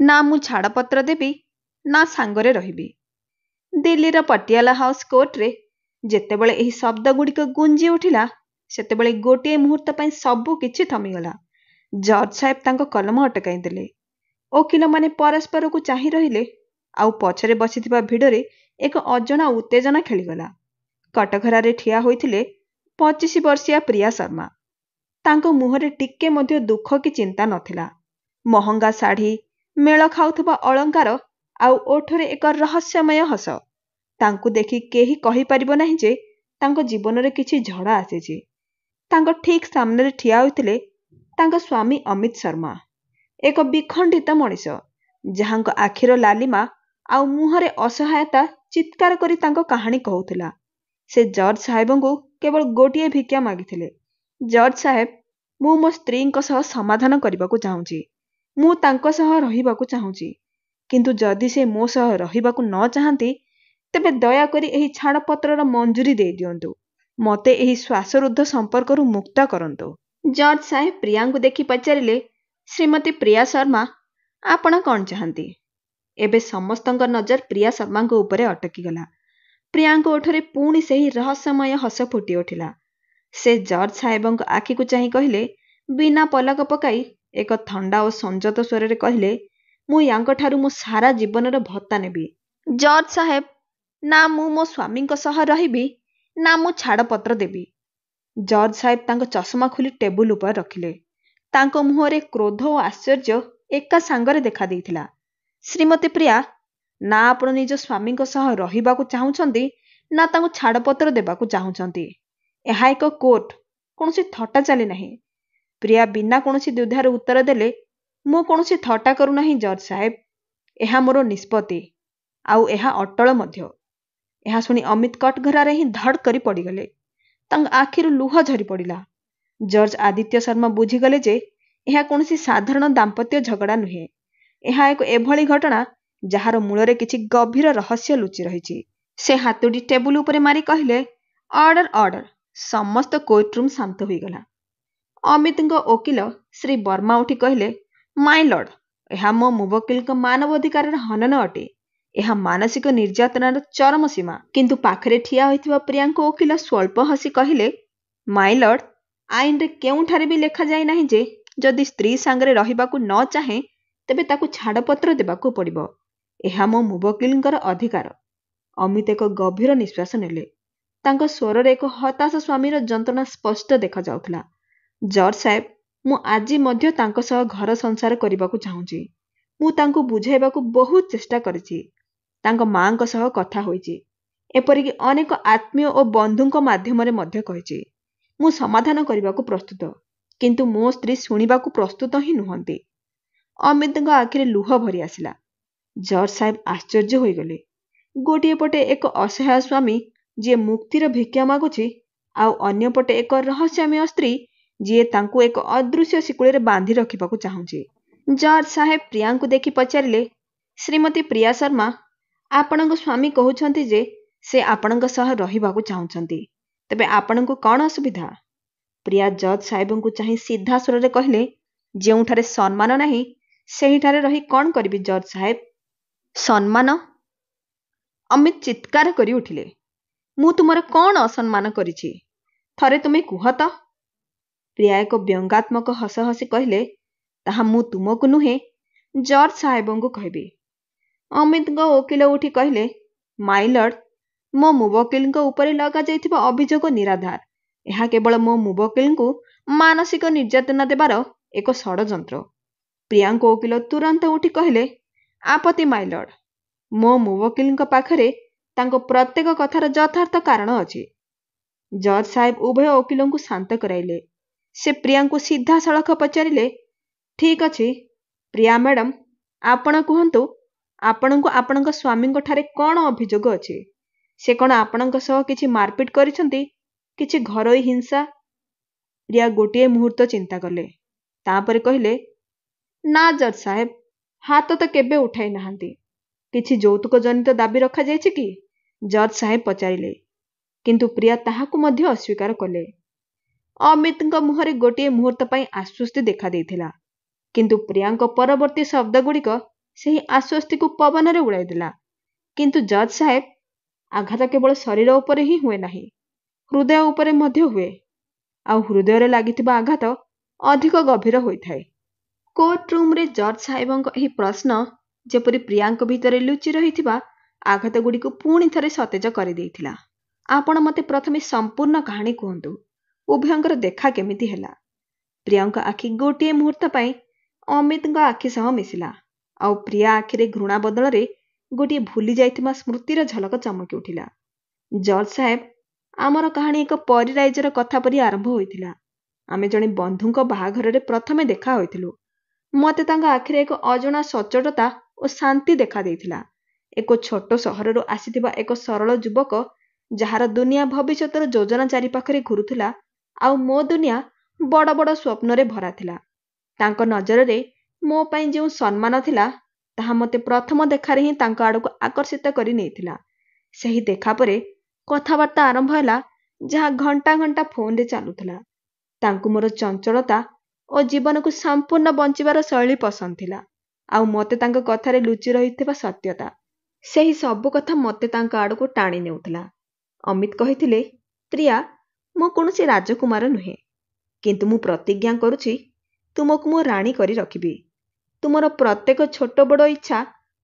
ନା ମୁଁ ଛାଡ଼ପତ୍ର ଦେବି ନା ସାଙ୍ଗରେ ରହିବି। ଦିଲ୍ଲୀର ପଟିଆଲା ହାଉସ୍ କୋର୍ଟରେ ଯେତେବେଳେ ଏହି ଶବ୍ଦଗୁଡ଼ିକ ଗୁଞ୍ଜି ଉଠିଲା ସେତେବେଳେ ଗୋଟିଏ ମୁହୂର୍ତ୍ତ ପାଇଁ ସବୁ କିଛି ଥମିଗଲା। ଜଜ୍ ସାହେବ ତାଙ୍କ କଲମ ଅଟକାଇ ଦେଲେ। ଓକିଲମାନେ ପରସ୍ପରକୁ ଚାହିଁ ରହିଲେ। ଆଉ ପଛରେ ବସିଥିବା ଭିଡ଼ରେ ଏକ ଅଜଣା ଉତ୍ତେଜନା ଖେଳିଗଲା। କଟଘରାରେ ଠିଆ ହୋଇଥିଲେ 25 ବର୍ଷିଆ ପ୍ରିୟା ଶର୍ମା। ତାଙ୍କ ମୁହଁରେ ଟିକେ ମଧ୍ୟ ଦୁଃଖ କି ଚିନ୍ତା ନଥିଲା। ମହଙ୍ଗା ଶାଢ଼ୀ, ମେଳ ଖାଉଥିବା ଅଳଙ୍କାର ଆଉ ଓଠରେ ଏକ ରହସ୍ୟମୟ ହସ। ତାଙ୍କୁ ଦେଖି କେହି କହିପାରିବ ନାହିଁ ଯେ ତାଙ୍କ ଜୀବନରେ କିଛି ଝଡ଼ ଆସିଛି। ତାଙ୍କ ଠିକ୍ ସାମ୍ନାରେ ଠିଆ ହୋଇଥିଲେ ତାଙ୍କ ସ୍ୱାମୀ ଅମିତ ଶର୍ମା, ଏକ ବିଖଣ୍ଡିତ ମଣିଷ ଯାହାଙ୍କ ଆଖିର ଲାଲିମା ଆଉ ମୁହଁରେ ଅସହାୟତା ଚିତ୍କାର କରି ତାଙ୍କ କାହାଣୀ କହୁଥିଲା। ସେ ଜଜ୍ ସାହେବଙ୍କୁ କେବଳ ଗୋଟିଏ ଭିକ୍ଷା ମାଗିଥିଲେ। ଜଜ୍ ସାହେବ, ମୁଁ ମୋ ସ୍ତ୍ରୀଙ୍କ ସହ ସମାଧାନ କରିବାକୁ ଚାହୁଁଛି। ମୁଁ ତାଙ୍କ ସହ ରହିବାକୁ ଚାହୁଁଛି। କିନ୍ତୁ ଯଦି ସେ ମୋ ସହ ରହିବାକୁ ନ ଚାହାନ୍ତି ତେବେ ଦୟାକରି ଏହି ଛାଡ଼ପତ୍ରର ମଞ୍ଜୁରୀ ଦେଇଦିଅନ୍ତୁ। ମୋତେ ଏହି ଶ୍ୱାସରୁଦ୍ଧ ସମ୍ପର୍କରୁ ମୁକ୍ତ କରନ୍ତୁ। ଜଜ୍ ସାହେବ ପ୍ରିୟାଙ୍କୁ ଦେଖି ପଚାରିଲେ, ଶ୍ରୀମତୀ ପ୍ରିୟା ଶର୍ମା, ଆପଣ କ'ଣ ଚାହାନ୍ତି? ଏବେ ସମସ୍ତଙ୍କ ନଜର ପ୍ରିୟା ଶର୍ମାଙ୍କ ଉପରେ ଅଟକିଗଲା। ପ୍ରିୟାଙ୍କ ଓଠରେ ପୁଣି ସେହି ରହସ୍ୟମୟ ହସ ଫୁଟି ଉଠିଲା। ସେ ଜଜ୍ ସାହେବଙ୍କ ଆଖିକୁ ଚାହିଁ କହିଲେ, ବିନା ପଲକ ପକାଇ ଏକ ଥଣ୍ଡା ଓ ସଂଯତ ସ୍ୱରରେ କହିଲେ, ମୁଁ ୟାଙ୍କଠାରୁ ମୋ ସାରା ଜୀବନର ଭତ୍ତା ନେବି। ଜଜ୍ ସାହେବ, ନା ମୁଁ ମୋ ସ୍ୱାମୀଙ୍କ ସହ ରହିବି ନା ମୁଁ ଛାଡ଼ପତ୍ର ଦେବି। ଜଜ୍ ସାହେବ ତାଙ୍କ ଚଷମା ଖୋଲି ଟେବୁଲ ଉପରେ ରଖିଲେ। ତାଙ୍କ ମୁହଁରେ କ୍ରୋଧ ଓ ଆଶ୍ଚର୍ଯ୍ୟ ଏକା ସାଙ୍ଗରେ ଦେଖାଦେଇଥିଲା। ଶ୍ରୀମତୀ ପ୍ରିୟା, ନା ଆପଣ ନିଜ ସ୍ୱାମୀଙ୍କ ସହ ରହିବାକୁ ଚାହୁଁଛନ୍ତି ନା ତାଙ୍କୁ ଛାଡ଼ପତ୍ର ଦେବାକୁ ଚାହୁଁଛନ୍ତି। ଏହା ଏକ କୋର୍ଟ, କୌଣସି ଥଟ୍ଟା ଚାଲି ନାହିଁ। ପ୍ରିୟା ବିନା କୌଣସି ଦ୍ୱିଧାରେ ଉତ୍ତର ଦେଲେ, ମୁଁ କୌଣସି ଥଟ୍ଟା କରୁନାହିଁ ଜଜ୍ ସାହେବ। ଏହା ମୋର ନିଷ୍ପତ୍ତି, ଆଉ ଏହା ଅଟଳ ମଧ୍ୟ। ଏହା ଶୁଣି ଅମିତ କଟଘରାରେ ହିଁ ଧଡ଼ କରି ପଡ଼ିଗଲେ। ତାଙ୍କ ଆଖିରୁ ଲୁହ ଝରି ପଡ଼ିଲା। ଜଜ୍ ଆଦିତ୍ୟ ଶର୍ମା ବୁଝିଗଲେ ଯେ ଏହା କୌଣସି ସାଧାରଣ ଦାମ୍ପତ୍ୟ ଝଗଡ଼ା ନୁହେଁ। ଏହା ଏକ ଏଭଳି ଘଟଣା ଯାହାର ମୂଳରେ କିଛି ଗଭୀର ରହସ୍ୟ ଲୁଚି ରହିଛି। ସେ ହାତୁଡ଼ି ଟେବୁଲ ଉପରେ ମାରି କହିଲେ, ଅର୍ଡର ଅର୍ଡର। ସମସ୍ତ କୋର୍ଟରୁମ୍ ଶାନ୍ତ ହୋଇଗଲା। ଅମିତଙ୍କ ଓକିଲ ଶ୍ରୀ ବର୍ମା ଉଠି କହିଲେ, ମାଇ ଲର୍ଡ, ଏହା ମୋ ମୁବକିଲଙ୍କ ମାନବାଧିକାରର ହନନ ଅଟେ। ଏହା ମାନସିକ ନିର୍ଯାତନାର ଚରମ ସୀମା। କିନ୍ତୁ ପାଖରେ ଠିଆ ହୋଇଥିବା ପ୍ରିୟାଙ୍କ ଓକିଲ ସ୍ୱଳ୍ପ ହସି କହିଲେ, ମାଇ ଲର୍ଡ, ଆଇନରେ କେଉଁଠାରେ ବି ଲେଖାଯାଇ ନାହିଁ ଯେ ଯଦି ସ୍ତ୍ରୀ ସାଙ୍ଗରେ ରହିବାକୁ ନ ଚାହେଁ ତେବେ ତାକୁ ଛାଡ଼ପତ୍ର ଦେବାକୁ ପଡ଼ିବ। ଏହା ମୋ ମୁବକିଲଙ୍କର ଅଧିକାର। ଅମିତ ଏକ ଗଭୀର ନିଶ୍ୱାସ ନେଲେ। ତାଙ୍କ ସ୍ୱରରେ ଏକ ହତାଶ ସ୍ୱାମୀର ଯନ୍ତ୍ରଣା ସ୍ପଷ୍ଟ ଦେଖାଯାଉଥିଲା। ଜଜ୍ ସାହେବ, ମୁଁ ଆଜି ମଧ୍ୟ ତାଙ୍କ ସହ ଘର ସଂସାର କରିବାକୁ ଚାହୁଁଛି। ମୁଁ ତାଙ୍କୁ ବୁଝାଇବାକୁ ବହୁତ ଚେଷ୍ଟା କରିଛି। ତାଙ୍କ ମାଙ୍କ ସହ କଥା ହୋଇଛି। ଏପରିକି ଅନେକ ଆତ୍ମୀୟ ଓ ବନ୍ଧୁଙ୍କ ମାଧ୍ୟମରେ ମଧ୍ୟ କହିଛି। ମୁଁ ସମାଧାନ କରିବାକୁ ପ୍ରସ୍ତୁତ, କିନ୍ତୁ ମୋ ସ୍ତ୍ରୀ ଶୁଣିବାକୁ ପ୍ରସ୍ତୁତ ହିଁ ନୁହନ୍ତି। ଅମିତଙ୍କ ଆଖିରେ ଲୁହ ଭରି ଆସିଲା। ଜଜ୍ ସାହେବ ଆଶ୍ଚର୍ଯ୍ୟ ହୋଇଗଲେ। ଗୋଟିଏ ପଟେ ଏକ ଅସହାୟ ସ୍ୱାମୀ ଯିଏ ମୁକ୍ତିର ଭିକ୍ଷା ମାଗୁଛି, ଆଉ ଅନ୍ୟପଟେ ଏକ ରହସ୍ୟମୟ ସ୍ତ୍ରୀ ଯିଏ ତାଙ୍କୁ ଏକ ଅଦୃଶ୍ୟ ଶିକୁଳିରେ ବାନ୍ଧି ରଖିବାକୁ ଚାହୁଁଛି। ଜଜ୍ ସାହେବ ପ୍ରିୟାଙ୍କୁ ଦେଖି ପଚାରିଲେ, ଶ୍ରୀମତୀ ପ୍ରିୟା ଶର୍ମା, ଆପଣଙ୍କ ସ୍ୱାମୀ କହୁଛନ୍ତି ଯେ ସେ ଆପଣଙ୍କ ସହ ରହିବାକୁ ଚାହୁଁଛନ୍ତି। ତେବେ ଆପଣଙ୍କୁ କ'ଣ ଅସୁବିଧା? ପ୍ରିୟା ଜଜ୍ ସାହେବଙ୍କୁ ଚାହିଁ ସିଧା ସ୍ୱରରେ କହିଲେ, ଯେଉଁଠାରେ ସମ୍ମାନ ନାହିଁ ସେହିଠାରେ ରହି କ'ଣ କରିବି ଜଜ୍ ସାହେବ? ସମ୍ମାନ? ଅମିତ ଚିତ୍କାର କରି ଉଠିଲେ, ମୁଁ ତୁମର କ'ଣ ଅସମ୍ମାନ କରିଛି? ଥରେ ତୁମେ କୁହ ତ। ପ୍ରିୟା ଏକ ବ୍ୟଙ୍ଗାତ୍ମକ ହସ ହସି କହିଲେ, ତାହା ମୁଁ ତୁମକୁ ନୁହେଁ, ଜଜ୍ ସାହେବଙ୍କୁ କହିବି। ଅମିତଙ୍କ ଓକିଲ ଉଠି କହିଲେ, ମାଇ ଲର୍ଡ, ମୋ ମୁବକିଲଙ୍କ ଉପରେ ଲଗାଯାଇଥିବା ଅଭିଯୋଗ ନିରାଧାର। ଏହା କେବଳ ମୋ ମୁବକିଲଙ୍କୁ ମାନସିକ ନିର୍ଯାତନା ଦେବାର ଏକ ଷଡ଼ଯନ୍ତ୍ର। ପ୍ରିୟାଙ୍କ ଓକିଲ ତୁରନ୍ତ ଉଠି କହିଲେ, ଆପତ୍ତି ମାଇ ଲର୍ଡ। ମୋ ମୁବକିଲଙ୍କ ପାଖରେ ତାଙ୍କ ପ୍ରତ୍ୟେକ କଥାର ଯଥାର୍ଥ କାରଣ ଅଛି। ଜଜ୍ ସାହେବ ଉଭୟ ଓକିଲଙ୍କୁ ଶାନ୍ତ କରାଇଲେ। ସେ ପ୍ରିୟାଙ୍କୁ ସିଧାସଳଖ ପଚାରିଲେ, ଠିକ୍ ଅଛି ପ୍ରିୟା ମ୍ୟାଡ଼ାମ, ଆପଣ କୁହନ୍ତୁ, ଆପଣଙ୍କୁ ଆପଣଙ୍କ ସ୍ୱାମୀଙ୍କଠାରେ କ'ଣ ଅଭିଯୋଗ ଅଛି? ସେ କ'ଣ ଆପଣଙ୍କ ସହ କିଛି ମାରପିଟ କରିଛନ୍ତି, କିଛି ଘରୋଇ ହିଂସା? ପ୍ରିୟା ଗୋଟିଏ ମୁହୂର୍ତ୍ତ ଚିନ୍ତା କଲେ। ତାପରେ କହିଲେ, ନା ଜଜ୍ ସାହେବ, ହାତ ତ କେବେ ଉଠାଇ ନାହାନ୍ତି। କିଛି ଯୌତୁକ ଜନିତ ଦାବି ରଖାଯାଇଛି କି? ଜଜ୍ ସାହେବ ପଚାରିଲେ। କିନ୍ତୁ ପ୍ରିୟା ତାହାକୁ ମଧ୍ୟ ଅସ୍ୱୀକାର କଲେ। ଅମିତଙ୍କ ମୁହଁରେ ଗୋଟିଏ ମୁହୂର୍ତ୍ତ ପାଇଁ ଆଶ୍ୱସ୍ତି ଦେଖାଦେଇଥିଲା। କିନ୍ତୁ ପ୍ରିୟାଙ୍କ ପରବର୍ତ୍ତୀ ଶବ୍ଦଗୁଡ଼ିକ ସେହି ଆଶ୍ୱସ୍ତିକୁ ପବନରେ ଉଡ଼ାଇଦେଲା। କିନ୍ତୁ ଜଜ୍ ସାହେବ, ଆଘାତ କେବଳ ଶରୀର ଉପରେ ହିଁ ହୁଏ ନାହିଁ, ହୃଦୟ ଉପରେ ମଧ୍ୟ ହୁଏ। ଆଉ ହୃଦୟରେ ଲାଗିଥିବା ଆଘାତ ଅଧିକ ଗଭୀର ହୋଇଥାଏ। କୋର୍ଟ ରୁମ୍ରେ ଜଜ୍ ସାହେବଙ୍କ ଏହି ପ୍ରଶ୍ନ ଯେପରି ପ୍ରିୟାଙ୍କ ଭିତରେ ଲୁଚି ରହିଥିବା ଆଘାତଗୁଡ଼ିକୁ ପୁଣି ଥରେ ସତେଜ କରିଦେଇଥିଲା। ଆପଣ ମୋତେ ପ୍ରଥମେ ସମ୍ପୂର୍ଣ୍ଣ କାହାଣୀ କୁହନ୍ତୁ। ଉଭୟଙ୍କର ଦେଖା କେମିତି ହେଲା? ପ୍ରିୟାଙ୍କ ଆଖି ଗୋଟିଏ ମୁହୂର୍ତ୍ତ ପାଇଁ ଅମିତଙ୍କ ଆଖି ସହ ମିଶିଲା। ଆଉ ପ୍ରିୟା ଆଖିରେ ଘୃଣା ବଦଳରେ ଗୋଟିଏ ଭୁଲି ଯାଇଥିବା ସ୍ମୃତିର ଝଲକ ଚମକି ଉଠିଲା। ଜଜ୍ ସାହେବ, ଆମର କାହାଣୀ ଏକ ପରିରାଇଜର କଥା ପରି ଆରମ୍ଭ ହୋଇଥିଲା। ଆମେ ଜଣେ ବନ୍ଧୁଙ୍କ ବାହାଘରରେ ପ୍ରଥମେ ଦେଖା ହୋଇଥିଲୁ। ମୋତେ ତାଙ୍କ ଆଖିରେ ଏକ ଅଜଣା ସଚ୍ଚୋଟତା ଓ ଶାନ୍ତି ଦେଖାଦେଇଥିଲା। ଏକ ଛୋଟ ସହରରୁ ଆସିଥିବା ଏକ ସରଳ ଯୁବକ, ଯାହାର ଦୁନିଆ ଭବିଷ୍ୟତର ଯୋଜନା ଚାରିପାଖରେ ଘୁରୁଥିଲା, ଆଉ ମୋ ଦୁନିଆ ବଡ଼ ବଡ଼ ସ୍ୱପ୍ନରେ ଭରା ଥିଲା। ତାଙ୍କ ନଜରରେ ମୋ ପାଇଁ ଯେଉଁ ସମ୍ମାନ ଥିଲା, ତାହା ମୋତେ ପ୍ରଥମ ଦେଖାରେ ହିଁ ତାଙ୍କ ଆଡ଼କୁ ଆକର୍ଷିତ କରି ନେଇଥିଲା। ସେହି ଦେଖା ପରେ କଥାବାର୍ତ୍ତା ଆରମ୍ଭ ହେଲା, ଯାହା ଘଣ୍ଟା ଘଣ୍ଟା ଫୋନ୍ରେ ଚାଲୁଥିଲା। ତାଙ୍କୁ ମୋର ଚଞ୍ଚଳତା ଓ ଜୀବନକୁ ସମ୍ପୂର୍ଣ୍ଣ ବଞ୍ଚିବାର ଶୈଳୀ ପସନ୍ଦ ଥିଲା। ଆଉ ମୋତେ ତାଙ୍କ କଥାରେ ଲୁଚି ରହିଥିବା ସତ୍ୟତା, ସେହି ସବୁ କଥା ମୋତେ ତାଙ୍କ ଆଡ଼କୁ ଟାଣି ନେଉଥିଲା। ଅମିତ କହିଥିଲେ, ପ୍ରିୟା, ମୁଁ କୌଣସି ରାଜକୁମାର ନୁହେଁ, କିନ୍ତୁ ମୁଁ ପ୍ରତିଜ୍ଞା କରୁଛି ତୁମକୁ ମୁଁ ରାଣୀ କରି ରଖିବି। ତୁମର ପ୍ରତ୍ୟେକ ଛୋଟ ବଡ଼ ଇଚ୍ଛା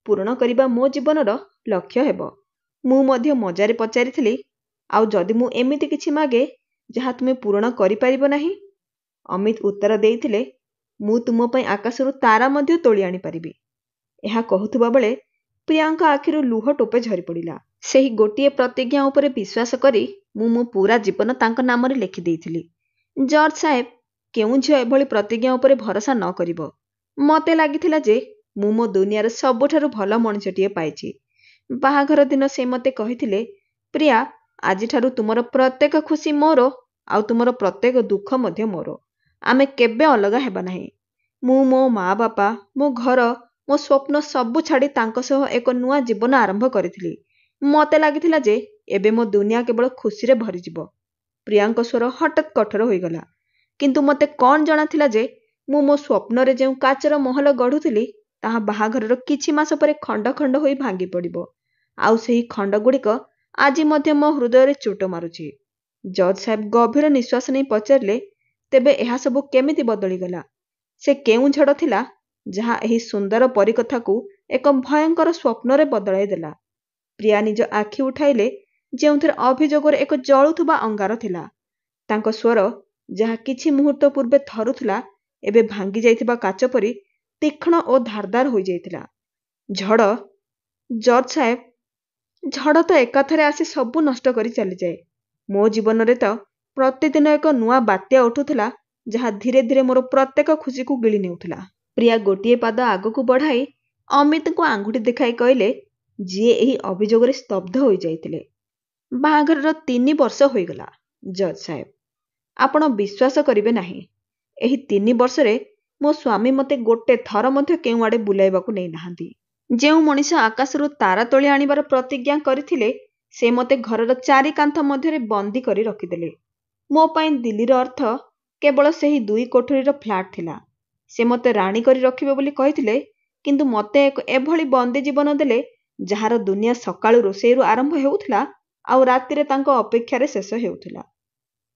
ପୂରଣ କରିବା ମୋ ଜୀବନର ଲକ୍ଷ୍ୟ ହେବ। ମୁଁ ମଧ୍ୟ ମଜାରେ ପଚାରିଥିଲି, ଆଉ ଯଦି ମୁଁ ଏମିତି କିଛି ମାଗେ ଯାହା ତୁମେ ପୂରଣ କରିପାରିବ ନାହିଁ? ଅମିତ ଉତ୍ତର ଦେଇଥିଲେ, ମୁଁ ତୁମ ପାଇଁ ଆକାଶରୁ ତାରା ମଧ୍ୟ ତୋଳି ଆଣିପାରିବି। ଏହା କହୁଥିବା ବେଳେ ପ୍ରିୟାଙ୍କ ଆଖିରୁ ଲୁହ ଟୋପେ ଝରିପଡ଼ିଲା। ସେହି ଗୋଟିଏ ପ୍ରତିଜ୍ଞା ଉପରେ ବିଶ୍ୱାସ କରି ମୁଁ ମୋ ପୂରା ଜୀବନ ତାଙ୍କ ନାମରେ ଲେଖିଦେଇଥିଲି। ଜଜ୍ ସାହେବ, କେଉଁ ଝିଅ ଏଭଳି ପ୍ରତିଜ୍ଞା ଉପରେ ଭରସା ନ କରିବ? ମୋତେ ଲାଗିଥିଲା ଯେ ମୁଁ ମୋ ଦୁନିଆର ସବୁଠାରୁ ଭଲ ମଣିଷଟିଏ ପାଇଛି। ବାହାଘର ଦିନ ସେ ମୋତେ କହିଥିଲେ, ପ୍ରିୟା, ଆଜିଠାରୁ ତୁମର ପ୍ରତ୍ୟେକ ଖୁସି ମୋର, ଆଉ ତୁମର ପ୍ରତ୍ୟେକ ଦୁଃଖ ମଧ୍ୟ ମୋର। ଆମେ କେବେ ଅଲଗା ହେବା ନାହିଁ। ମୁଁ ମୋ ମା ବାପା, ମୋ ଘର, ମୋ ସ୍ୱପ୍ନ ସବୁ ଛାଡ଼ି ତାଙ୍କ ସହ ଏକ ନୂଆ ଜୀବନ ଆରମ୍ଭ କରିଥିଲି। ମୋତେ ଲାଗିଥିଲା ଯେ ଏବେ ମୋ ଦୁନିଆ କେବଳ ଖୁସିରେ ଭରିଯିବ। ପ୍ରିୟାଙ୍କ ସ୍ୱର ହଠାତ୍ କଠୋର ହୋଇଗଲା। କିନ୍ତୁ ମୋତେ କ'ଣ ଜଣାଥିଲା ଯେ ମୁଁ ମୋ ସ୍ୱପ୍ନରେ ଯେଉଁ କାଚର ମହଲ ଗଢ଼ୁଥିଲି, ତାହା ବାହାଘରର କିଛି ମାସ ପରେ ଖଣ୍ଡ ଖଣ୍ଡ ହୋଇ ଭାଙ୍ଗି ପଡ଼ିବ। ଆଉ ସେହି ଖଣ୍ଡଗୁଡ଼ିକ ଆଜି ମଧ୍ୟ ମୋ ହୃଦୟରେ ଚୋଟ ମାରୁଛି। ଜଜ୍ ସାହେବ ଗଭୀର ନିଶ୍ୱାସ ନେଇ ପଚାରିଲେ, ତେବେ ଏହା ସବୁ କେମିତି ବଦଳିଗଲା? ସେ କେଉଁ ଝଡ଼ ଥିଲା ଯାହା ଏହି ସୁନ୍ଦର ପରିକଥାକୁ ଏକ ଭୟଙ୍କର ସ୍ୱପ୍ନରେ ବଦଳାଇ ଦେଲା? ପ୍ରିୟା ନିଜ ଆଖି ଉଠାଇଲେ, ଯେଉଁଥିରେ ଅଭିଯୋଗର ଏକ ଜଳୁଥିବା ଅଙ୍ଗାର ଥିଲା। ତାଙ୍କ ସ୍ୱର, ଯାହା କିଛି ମୁହୂର୍ତ୍ତ ପୂର୍ବେ ଥରୁଥିଲା, ଏବେ ଭାଙ୍ଗି ଯାଇଥିବା କାଚ ପରି ତୀକ୍ଷ୍ଣ ଓ ଧାରଦାର ହୋଇଯାଇଥିଲା। ଝଡ଼? ଜଜ୍ ସାହେବ, ଝଡ଼ ତ ଏକାଥରେ ଆସି ସବୁ ନଷ୍ଟ କରି ଚାଲିଯାଏ। ମୋ ଜୀବନରେ ତ ପ୍ରତିଦିନ ଏକ ନୂଆ ବାତ୍ୟା ଉଠୁଥିଲା, ଯାହା ଧୀରେ ଧୀରେ ମୋର ପ୍ରତ୍ୟେକ ଖୁସିକୁ ଗିଳି ନେଉଥିଲା। ପ୍ରିୟା ଗୋଟିଏ ପାଦ ଆଗକୁ ବଢ଼ାଇ ଅମିତଙ୍କୁ ଆଙ୍ଗୁଠି ଦେଖାଇ କହିଲେ, ଯିଏ ଏହି ଅଭିଯୋଗରେ ସ୍ତବ୍ଧ ହୋଇଯାଇଥିଲେ। ବାହାଘରର 3 ବର୍ଷ ହୋଇଗଲା। ଜଜ୍ ସାହେବ, ଆପଣ ବିଶ୍ୱାସ କରିବେ ନାହିଁ, ଏହି 3 ବର୍ଷରେ ମୋ ସ୍ୱାମୀ ମୋତେ ଗୋଟେ ଥର ମଧ୍ୟ କେଉଁ ଆଡ଼େ ବୁଲାଇବାକୁ ନେଇନାହାନ୍ତି। ଯେଉଁ ମଣିଷ ଆକାଶରୁ ତାରା ତୋଳି ଆଣିବାର ପ୍ରତିଜ୍ଞା କରିଥିଲେ, ସେ ମୋତେ ଘରର 4 କାନ୍ଥ ମଧ୍ୟରେ ବନ୍ଦୀ କରି ରଖିଦେଲେ। ମୋ ପାଇଁ ଦିଲ୍ଲୀର ଅର୍ଥ କେବଳ ସେହି 2 କୋଠରୀର ଫ୍ଲାଟ୍ ଥିଲା। ସେ ମୋତେ ରାଣୀ କରି ରଖିବେ ବୋଲି କହିଥିଲେ, କିନ୍ତୁ ମୋତେ ଏକ ଏଭଳି ବନ୍ଦୀ ଜୀବନ ଦେଲେ, ଯାହାର ଦୁନିଆ ସକାଳୁ ରୋଷେଇରୁ ଆରମ୍ଭ ହେଉଥିଲା ଆଉ ରାତିରେ ତାଙ୍କ ଅପେକ୍ଷାରେ ଶେଷ ହେଉଥିଲା।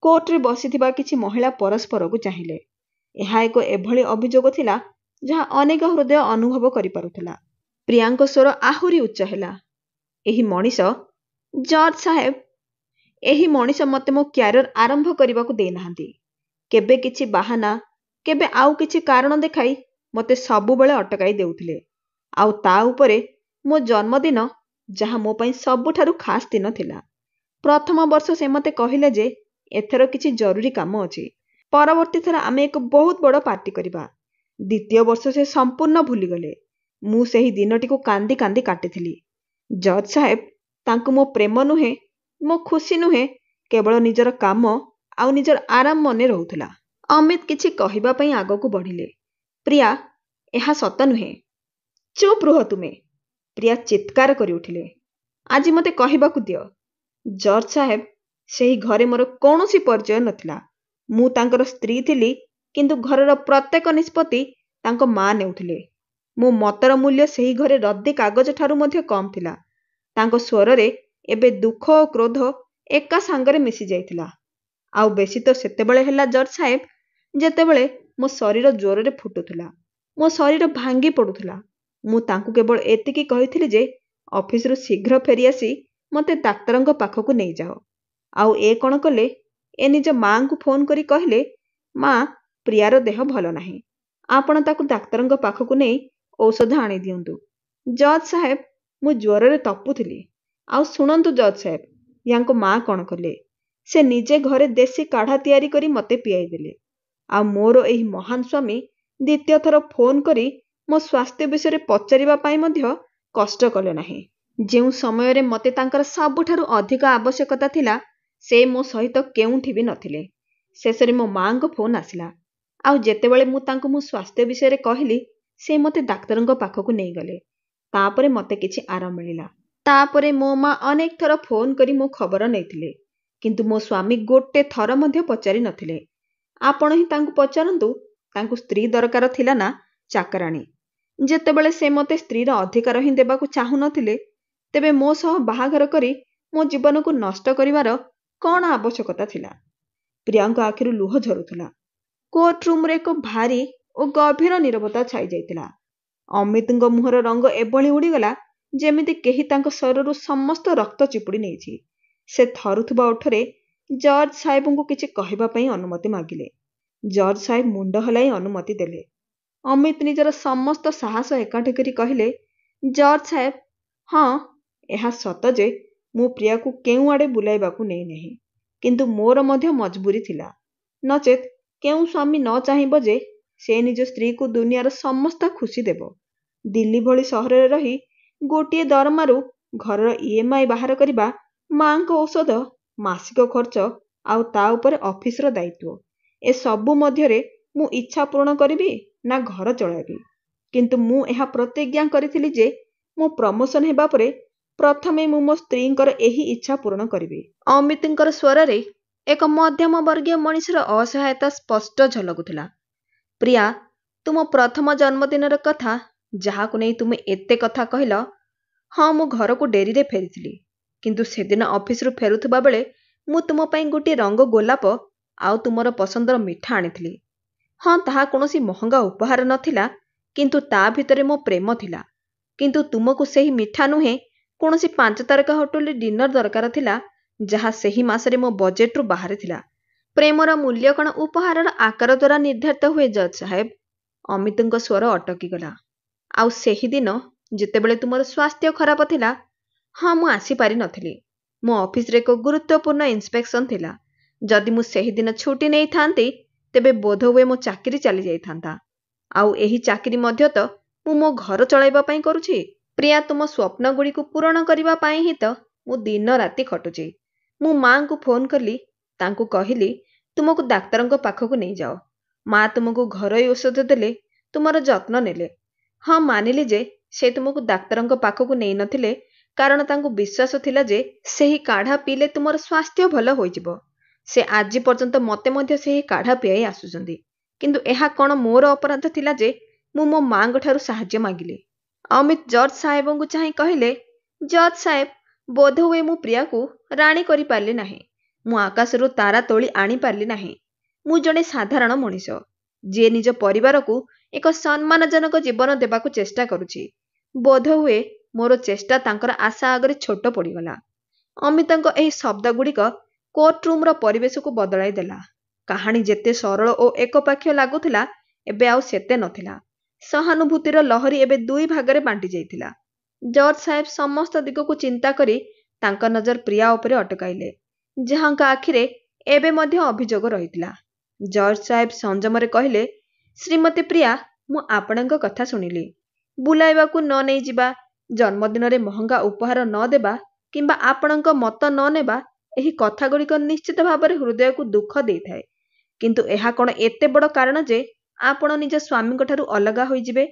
କୋର୍ଟରେ ବସିଥିବା କିଛି ମହିଳା ପରସ୍ପରକୁ ଚାହିଁଲେ। ଏହା ଏକ ଏଭଳି ଅଭିଯୋଗ ଥିଲା ଯାହା ଅନେକ ହୃଦୟ ଅନୁଭବ କରିପାରୁଥିଲା। ପ୍ରିୟାଙ୍କ ସ୍ୱର ଆହୁରି ଉଚ୍ଚ ହେଲା, ଏହି ମଣିଷ, ଜଜ୍ ସାହେବ, ଏହି ମଣିଷ ମୋତେ ମୋ କ୍ୟାରିୟର ଆରମ୍ଭ କରିବାକୁ ଦେଇନାହାନ୍ତି। କେବେ କିଛି ବାହାନା, କେବେ ଆଉ କିଛି କାରଣ ଦେଖାଇ ମୋତେ ସବୁବେଳେ ଅଟକାଇ ଦେଉଥିଲେ। ଆଉ ତା ଉପରେ ମୋ ଜନ୍ମଦିନ, ଯାହା ମୋ ପାଇଁ ସବୁଠାରୁ ଖାସ୍ ଦିନ ଥିଲା। ପ୍ରଥମ ବର୍ଷ ସେ ମୋତେ କହିଲେ ଯେ ଏଥର କିଛି ଜରୁରୀ କାମ ଅଛି। ପରବର୍ତ୍ତୀ ଥର ଆମେ ଏକ ବହୁତ ବଡ଼ ପାର୍ଟି କରିବା। ଦ୍ୱିତୀୟ ବର୍ଷ ସେ ସମ୍ପୂର୍ଣ୍ଣ ଭୁଲିଗଲେ। ମୁଁ ସେହି ଦିନଟିକୁ କାନ୍ଦି କାନ୍ଦି କାଟିଥିଲି। ଜଜ୍ ସାହେବ, ତାଙ୍କୁ ମୋ ପ୍ରେମ ନୁହେଁ, ମୋ ଖୁସି ନୁହେଁ, କେବଳ ନିଜର କାମ ଆଉ ନିଜର ଆରାମ ମନେ ରହୁଥିଲା। ଅମିତ କିଛି କହିବା ପାଇଁ ଆଗକୁ ବଢ଼ିଲେ। ପ୍ରିୟା, ଏହା ସତ ନୁହେଁ। ଚୁପ୍ ରୁହ ତୁମେ, ପ୍ରିୟା ଚିତ୍କାର କରି ଉଠିଲେ। ଆଜି ମୋତେ କହିବାକୁ ଦିଅ। ଜଜ୍ ସାହେବ, ସେହି ଘରେ ମୋର କୌଣସି ପରିଚୟ ନଥିଲା। ମୁଁ ତାଙ୍କର ସ୍ତ୍ରୀ ଥିଲି, କିନ୍ତୁ ଘରର ପ୍ରତ୍ୟେକ ନିଷ୍ପତ୍ତି ତାଙ୍କ ମା ନେଉଥିଲେ। ମୋ ମତର ମୂଲ୍ୟ ସେହି ଘରେ ରଦ୍ଦି କାଗଜ ଠାରୁ ମଧ୍ୟ କମ୍ ଥିଲା। ତାଙ୍କ ସ୍ୱରରେ ଏବେ ଦୁଃଖ ଓ କ୍ରୋଧ ଏକା ସାଙ୍ଗରେ ମିଶି ଯାଇଥିଲା। ଆଉ ବେଶୀ ତ ସେତେବେଳେ ହେଲା ଜଜ୍ ସାହେବ, ଯେତେବେଳେ ମୋ ଶରୀର ଜ୍ୱରରେ ଫୁଟୁଥିଲା, ମୋ ଶରୀର ଭାଙ୍ଗି ପଡ଼ୁଥିଲା। ମୁଁ ତାଙ୍କୁ କେବଳ ଏତିକି କହିଥିଲି ଯେ ଅଫିସରୁ ଶୀଘ୍ର ଫେରିଆସି ମୋତେ ଡାକ୍ତରଙ୍କ ପାଖକୁ ନେଇଯାଅ। ଆଉ ଏ କ'ଣ କଲେ, ଏ ନିଜ ମାଆଙ୍କୁ ଫୋନ୍ କରି କହିଲେ, ମା, ପ୍ରିୟାର ଦେହ ଭଲ ନାହିଁ, ଆପଣ ତାକୁ ଡାକ୍ତରଙ୍କ ପାଖକୁ ନେଇ ଔଷଧ ଆଣିଦିଅନ୍ତୁ। ଜଜ୍ ସାହେବ, ମୁଁ ଜ୍ୱରରେ ତପୁଥିଲି। ଆଉ ଶୁଣନ୍ତୁ ଜଜ୍ ସାହେବ, ୟାଙ୍କ ମା କ'ଣ କଲେ, ସେ ନିଜେ ଘରେ ଦେଶୀ କାଢ଼ା ତିଆରି କରି ମୋତେ ପିଆଇ ଦେଲେ। ଆଉ ମୋର ଏହି ମହାନ ସ୍ୱାମୀ ଦ୍ୱିତୀୟ ଥର ଫୋନ୍ କରି ମୋ ସ୍ୱାସ୍ଥ୍ୟ ବିଷୟରେ ପଚାରିବା ପାଇଁ ମଧ୍ୟ କଷ୍ଟ କଲେ ନାହିଁ। ଯେଉଁ ସମୟରେ ମୋତେ ତାଙ୍କର ସବୁଠାରୁ ଅଧିକ ଆବଶ୍ୟକତା ଥିଲା, ସେ ମୋ ସହିତ କେଉଁଠି ବି ନଥିଲେ। ଶେଷରେ ମୋ ମାଆଙ୍କ ଫୋନ୍ ଆସିଲା। ଆଉ ଯେତେବେଳେ ମୁଁ ତାଙ୍କୁ ମୋ ସ୍ୱାସ୍ଥ୍ୟ ବିଷୟରେ କହିଲି, ସେ ମୋତେ ଡାକ୍ତରଙ୍କ ପାଖକୁ ନେଇଗଲେ। ତାପରେ ମୋତେ କିଛି ଆରାମ ମିଳିଲା। ତାପରେ ମୋ ମା ଅନେକ ଥର ଫୋନ୍ କରି ମୋ ଖବର ନେଇଥିଲେ, କିନ୍ତୁ ମୋ ସ୍ୱାମୀ ଗୋଟେ ଥର ମଧ୍ୟ ପଚାରି ନଥିଲେ। ଆପଣ ହିଁ ତାଙ୍କୁ ପଚାରନ୍ତୁ, ତାଙ୍କୁ ସ୍ତ୍ରୀ ଦରକାର ଥିଲା ନା ଚାକରାଣୀ? ଯେତେବେଳେ ସେ ମୋତେ ସ୍ତ୍ରୀର ଅଧିକାର ହିଁ ଦେବାକୁ ଚାହୁଁନଥିଲେ, ତେବେ ମୋ ସହ ବାହାଘର କରି ମୋ ଜୀବନକୁ ନଷ୍ଟ କରିବାର କ'ଣ ଆବଶ୍ୟକତା ଥିଲା? ପ୍ରିୟାଙ୍କ ଆଖିରୁ ଲୁହ ଝରୁଥିଲା। କୋର୍ଟ ରୁମ୍ରେ ଏକ ଭାରୀ ଓ ଗଭୀର ନୀରବତା ଛାଇ ଯାଇଥିଲା। ଅମିତଙ୍କ ମୁହଁର ରଙ୍ଗ ଏଭଳି ଉଡ଼ିଗଲା, ଯେମିତି କେହି ତାଙ୍କ ଶରୀରରୁ ସମସ୍ତ ରକ୍ତ ଚିପୁଡ଼ି ନେଇଛି। ସେ ଥରୁଥିବା ଓଠରେ ଜଜ୍ ସାହେବଙ୍କୁ କିଛି କହିବା ପାଇଁ ଅନୁମତି ମାଗିଲେ। ଜଜ୍ ସାହେବ ମୁଣ୍ଡ ହଲାଇ ଅନୁମତି ଦେଲେ। ଅମିତ ନିଜର ସମସ୍ତ ସାହସ ଏକାଠି କରି କହିଲେ, ଜଜ୍ ସାହେବ, ହଁ, ଏହା ସତ ଯେ ମୁଁ ପ୍ରିୟାକୁ କେଉଁ ଆଡ଼େ ବୁଲାଇବାକୁ ନେଇନାହିଁ, କିନ୍ତୁ ମୋର ମଧ୍ୟ ମଜବୁରି ଥିଲା। ନଚେତ୍ କେଉଁ ସ୍ୱାମୀ ନ ଚାହିଁବ ଯେ ସେ ନିଜ ସ୍ତ୍ରୀକୁ ଦୁନିଆର ସମସ୍ତ ଖୁସି ଦେବ? ଦିଲ୍ଲୀ ଭଳି ସହରରେ ରହି ଗୋଟିଏ ଦରମାରୁ ଘରର EMI ବାହାର କରିବା, ମାଆଙ୍କ ଔଷଧ, ମାସିକ ଖର୍ଚ୍ଚ, ଆଉ ତା ଉପରେ ଅଫିସର ଦାୟିତ୍ୱ, ଏସବୁ ମଧ୍ୟରେ ମୁଁ ଇଚ୍ଛା ପୂରଣ କରିବି ନା ଘର ଚଳାଇବି? କିନ୍ତୁ ମୁଁ ଏହା ପ୍ରତିଜ୍ଞା କରିଥିଲି ଯେ ମୋ ପ୍ରମୋଶନ ହେବା ପରେ ପ୍ରଥମେ ମୁଁ ମୋ ସ୍ତ୍ରୀଙ୍କର ଏହି ଇଚ୍ଛା ପୂରଣ କରିବି। ଅମିତଙ୍କର ସ୍ୱରରେ ଏକ ମଧ୍ୟମ ବର୍ଗୀୟ ମଣିଷର ଅସହାୟତା ସ୍ପଷ୍ଟ ଝଲକୁଥିଲା। ପ୍ରିୟା, ତୁମ ପ୍ରଥମ ଜନ୍ମଦିନର କଥା, ଯାହାକୁ ନେଇ ତୁମେ ଏତେ କଥା କହିଲ, ହଁ, ମୁଁ ଘରକୁ ଡେରିରେ ଫେରିଥିଲି, କିନ୍ତୁ ସେଦିନ ଅଫିସରୁ ଫେରୁଥିବା ବେଳେ ମୁଁ ତୁମ ପାଇଁ ଗୋଟିଏ ରଙ୍ଗ ଗୋଲାପ ଆଉ ତୁମର ପସନ୍ଦର ମିଠା ଆଣିଥିଲି। ହଁ, ତାହା କୌଣସି ମହଙ୍ଗା ଉପହାର ନଥିଲା, କିନ୍ତୁ ତା ଭିତରେ ମୋ ପ୍ରେମ ଥିଲା। କିନ୍ତୁ ତୁମକୁ ସେହି ମିଠା ନୁହେଁ, କୌଣସି 5 ତାରକା ହୋଟେଲରେ ଡିନର ଦରକାର ଥିଲା, ଯାହା ସେହି ମାସରେ ମୋ ବଜେଟ୍ରୁ ବାହାରେ ଥିଲା। ପ୍ରେମର ମୂଲ୍ୟ କ'ଣ ଉପହାରର ଆକାର ଦ୍ୱାରା ନିର୍ଦ୍ଧାରିତ ହୁଏ ଜଜ୍ ସାହେବ? ଅମିତଙ୍କ ସ୍ୱର ଅଟକିଗଲା। ଆଉ ସେହିଦିନ ଯେତେବେଳେ ତୁମର ସ୍ୱାସ୍ଥ୍ୟ ଖରାପ ଥିଲା, ହଁ, ମୁଁ ଆସିପାରିନଥିଲି। ମୋ ଅଫିସରେ ଏକ ଗୁରୁତ୍ୱପୂର୍ଣ୍ଣ ଇନ୍ସପେକ୍ସନ ଥିଲା। ଯଦି ମୁଁ ସେହିଦିନ ଛୁଟି ନେଇଥାନ୍ତି, ତେବେ ବୋଧହୁଏ ମୋ ଚାକିରି ଚାଲିଯାଇଥାନ୍ତା। ଆଉ ଏହି ଚାକିରି ମଧ୍ୟ ତ ମୁଁ ମୋ ଘର ଚଳାଇବା ପାଇଁ କରୁଛି। ପ୍ରିୟା, ତୁମ ସ୍ୱପ୍ନଗୁଡ଼ିକୁ ପୂରଣ କରିବା ପାଇଁ ହିଁ ତ ମୁଁ ଦିନ ରାତି ଖଟୁଛି। ମୁଁ ମାଆଙ୍କୁ ଫୋନ୍ କଲି। ତାଙ୍କୁ କହିଲି, ତୁମକୁ ଡାକ୍ତରଙ୍କ ପାଖକୁ ନେଇଯାଅ। ମା ତୁମକୁ ଘରୋଇ ଔଷଧ ଦେଲେ, ତୁମର ଯତ୍ନ ନେଲେ। ହଁ, ମାନିଲି ଯେ ସେ ତୁମକୁ ଡାକ୍ତରଙ୍କ ପାଖକୁ ନେଇନଥିଲେ, କାରଣ ତାଙ୍କୁ ବିଶ୍ୱାସ ଥିଲା ଯେ ସେହି କାଢ଼ା ପିଇଲେ ତୁମର ସ୍ୱାସ୍ଥ୍ୟ ଭଲ ହୋଇଯିବ। ସେ ଆଜି ପର୍ଯ୍ୟନ୍ତ ମୋତେ ମଧ୍ୟ ସେହି କାଢ଼ା ପିଆଇ ଆସୁଛନ୍ତି। କିନ୍ତୁ ଏହା କ'ଣ ମୋର ଅପରାଧ ଥିଲା ଯେ ମୁଁ ମୋ ମାଆଙ୍କ ଠାରୁ ସାହାଯ୍ୟ ମାଗିଲି? ଅମିତ ଜଜ୍ ସାହେବଙ୍କୁ ଚାହିଁ କହିଲେ, ଜଜ୍ ସାହେବ, ବୋଧହୁଏ ମୁଁ ପ୍ରିୟାକୁ ରାଣୀ କରିପାରିଲି ନାହିଁ। ମୁଁ ଆକାଶରୁ ତାରା ତୋଳି ଆଣିପାରିଲି ନାହିଁ। ମୁଁ ଜଣେ ସାଧାରଣ ମଣିଷ, ଯିଏ ନିଜ ପରିବାରକୁ ଏକ ସମ୍ମାନଜନକ ଜୀବନ ଦେବାକୁ ଚେଷ୍ଟା କରୁଛି। ବୋଧହୁଏ ମୋର ଚେଷ୍ଟା ତାଙ୍କର ଆଶା ଆଗରେ ଛୋଟ ପଡ଼ିଗଲା। ଅମିତଙ୍କ ଏହି ଶବ୍ଦଗୁଡ଼ିକ କୋର୍ଟ ରୁମ୍ର ପରିବେଶକୁ ବଦଳାଇ ଦେଲା। କାହାଣୀ ଯେତେ ସରଳ ଓ ଏକପାକ୍ଷୀୟ ଲାଗୁଥିଲା, ଏବେ ଆଉ ସେତେ ନଥିଲା। ସହାନୁଭୂତିର ଲହରୀ ଏବେ 2 ଭାଗରେ ବାଣ୍ଟି ଯାଇଥିଲା। ଜଜ୍ ସାହେବ ସମସ୍ତ ଦିଗକୁ ଚିନ୍ତା କରି ତାଙ୍କ ନଜର ପ୍ରିୟା ଉପରେ ଅଟକାଇଲେ, ଯାହାଙ୍କ ଆଖିରେ ଏବେ ମଧ୍ୟ ଅଭିଯୋଗ ରହିଥିଲା। ଜଜ୍ ସାହେବ ସଂଯମରେ କହିଲେ, ଶ୍ରୀମତୀ ପ୍ରିୟା, ମୁଁ ଆପଣଙ୍କ କଥା ଶୁଣିଲି। ବୁଲାଇବାକୁ ନ ନେଇଯିବା, ଜନ୍ମଦିନରେ ମହଙ୍ଗା ଉପହାର ନ ଦେବା କିମ୍ବା ଆପଣଙ୍କ ମତ ନ ନେବା, ଏହି କଥାଗୁଡ଼ିକ ନିଶ୍ଚିତ ଭାବରେ ହୃଦୟକୁ ଦୁଃଖ ଦେଇଥାଏ। କିନ୍ତୁ ଏହା କ'ଣ ଏତେ ବଡ଼ କାରଣ ଯେ ଆପଣ ନିଜ ସ୍ୱାମୀଙ୍କଠାରୁ ଅଲଗା ହୋଇଯିବେ?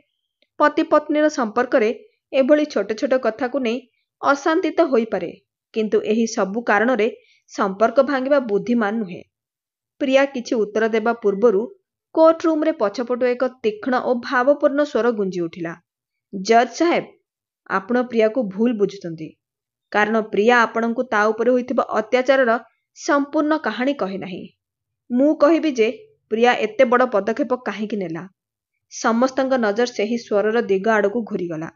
ପତି ପତ୍ନୀର ସମ୍ପର୍କରେ ଏଭଳି ଛୋଟ ଛୋଟ କଥାକୁ ନେଇ ଅଶାନ୍ତି ତ ହୋଇପାରେ, କିନ୍ତୁ ଏହି ସବୁ କାରଣରେ ସମ୍ପର୍କ ଭାଙ୍ଗିବା ବୁଦ୍ଧିମାନ ନୁହେଁ। ପ୍ରିୟା କିଛି ଉତ୍ତର ଦେବା ପୂର୍ବରୁ କୋର୍ଟ ରୁମ୍ରେ ପଛପଟୁ ଏକ ତୀକ୍ଷ୍ଣ ଓ ଭାବପୂର୍ଣ୍ଣ ସ୍ୱର ଗୁଞ୍ଜି ଉଠିଲା। ଜଜ୍ ସାହେବ, ଆପଣ ପ୍ରିୟାକୁ ଭୁଲ ବୁଝୁଛନ୍ତି। କାରଣ ପ୍ରିୟା ଆପଣଙ୍କୁ ତା ଉପରେ ହୋଇଥିବା ଅତ୍ୟାଚାରର ସମ୍ପୂର୍ଣ୍ଣ କାହାଣୀ କହେ ନାହିଁ। ମୁଁ କହିବି ଯେ ପ୍ରିୟା ଏତେ ବଡ଼ ପଦକ୍ଷେପ କାହିଁକି ନେଲା। ସମସ୍ତଙ୍କ ନଜର ସେହି ସ୍ୱରର ଦିଗ ଆଡ଼କୁ ଘୂରିଗଲା।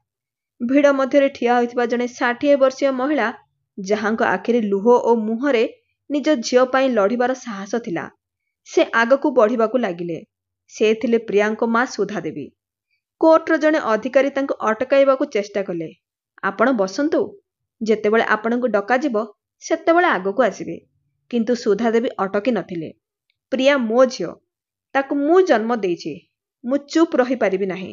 ଭିଡ଼ ମଧ୍ୟରେ ଠିଆ ହୋଇଥିବା ଜଣେ 60 ବର୍ଷୀୟ ମହିଳା, ଯାହାଙ୍କ ଆଖିରେ ଲୁହ ଓ ମୁହଁରେ ନିଜ ଝିଅ ପାଇଁ ଲଢ଼ିବାର ସାହସ ଥିଲା। ସେ ଆଗକୁ ବଢ଼ିବାକୁ ଲାଗିଲେ। ସେ ଥିଲେ ପ୍ରିୟାଙ୍କ ମା ସୁଧା ଦେବୀ। କୋର୍ଟର ଜଣେ ଅଧିକାରୀ ତାଙ୍କୁ ଅଟକାଇବାକୁ ଚେଷ୍ଟା କଲେ। ଆପଣ ବସନ୍ତୁ, ଯେତେବେଳେ ଆପଣଙ୍କୁ ଡକାଯିବ ସେତେବେଳେ ଆଗକୁ ଆସିବେ। କିନ୍ତୁ ସୁଧା ଦେବୀ ଅଟକି ନଥିଲେ। ପ୍ରିୟା ମୋ ଝିଅ, ତାକୁ ମୁଁ ଜନ୍ମ ଦେଇଛି। ମୁଁ ଚୁପ୍ ରହିପାରିବି ନାହିଁ।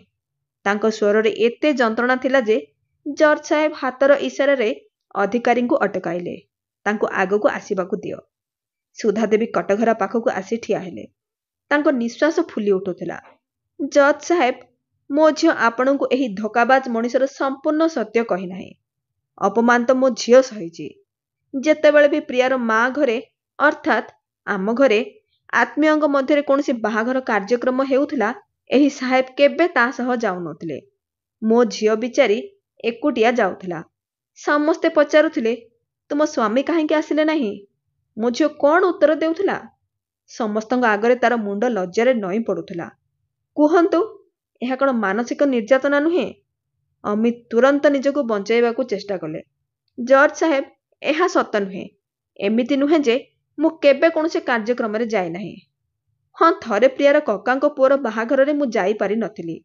ତାଙ୍କ ସ୍ୱରରେ ଏତେ ଯନ୍ତ୍ରଣା ଥିଲା ଯେ ଜଜ୍ ସାହେବ ହାତର ଇସାରାରେ ଅଧିକାରୀଙ୍କୁ ଅଟକାଇଲେ। ତାଙ୍କୁ ଆଗକୁ ଆସିବାକୁ ଦିଅ। ସୁଧା ଦେବୀ କଟଘରା ପାଖକୁ ଆସି ଠିଆ ହେଲେ। ତାଙ୍କ ନିଶ୍ୱାସ ଫୁଲି ଉଠୁଥିଲା। ଜଜ୍ ସାହେବ, ମୋ ଝିଅ ଆପଣଙ୍କୁ ଏହି ଧୋକାବାଜ ମଣିଷର ସମ୍ପୂର୍ଣ୍ଣ ସତ୍ୟ କହିନାହିଁ। ଅପମାନ ତ ମୋ ଝିଅ ସହିଛି। ଯେତେବେଳେ ବି ପ୍ରିୟାର ମା ଘରେ, ଅର୍ଥାତ୍ ଆମ ଘରେ ଆତ୍ମୀୟଙ୍କ ମଧ୍ୟରେ କୌଣସି ବାହାଘର କାର୍ଯ୍ୟକ୍ରମ ହେଉଥିଲା, ଏହି ସାହେବ କେବେ ତା ସହ ଯାଉନଥିଲେ। ମୋ ଝିଅ ବିଚାରୀ ଏକୁଟିଆ ଯାଉଥିଲା। ସମସ୍ତେ ପଚାରୁଥିଲେ, ତୁମ ସ୍ୱାମୀ କାହିଁକି ଆସିଲେ ନାହିଁ? ମୋ ଝିଅ କ'ଣ ଉତ୍ତର ଦେଉଥିଲା? ସମସ୍ତଙ୍କ ଆଗରେ ତାର ମୁଣ୍ଡ ଲଜ୍ଜାରେ ନଇଁ ପଡ଼ୁଥିଲା। କୁହନ୍ତୁ, ଏହା କ'ଣ ମାନସିକ ନିର୍ଯାତନା ନୁହେଁ? ଅମିତ ତୁରନ୍ତ ନିଜକୁ ବଞ୍ଚାଇବାକୁ ଚେଷ୍ଟା କଲେ। ଜଜ୍ ସାହେବ, ଏହା ସତ ନୁହେଁ। ଏମିତି ନୁହେଁ ଯେ ମୁଁ କେବେ କୌଣସି କାର୍ଯ୍ୟକ୍ରମରେ ଯାଏ ନାହିଁ। ହଁ, ଥରେ ପ୍ରିୟାର କକାଙ୍କ ପୁଅର ବାହାଘରରେ ମୁଁ ଯାଇପାରିନଥିଲି।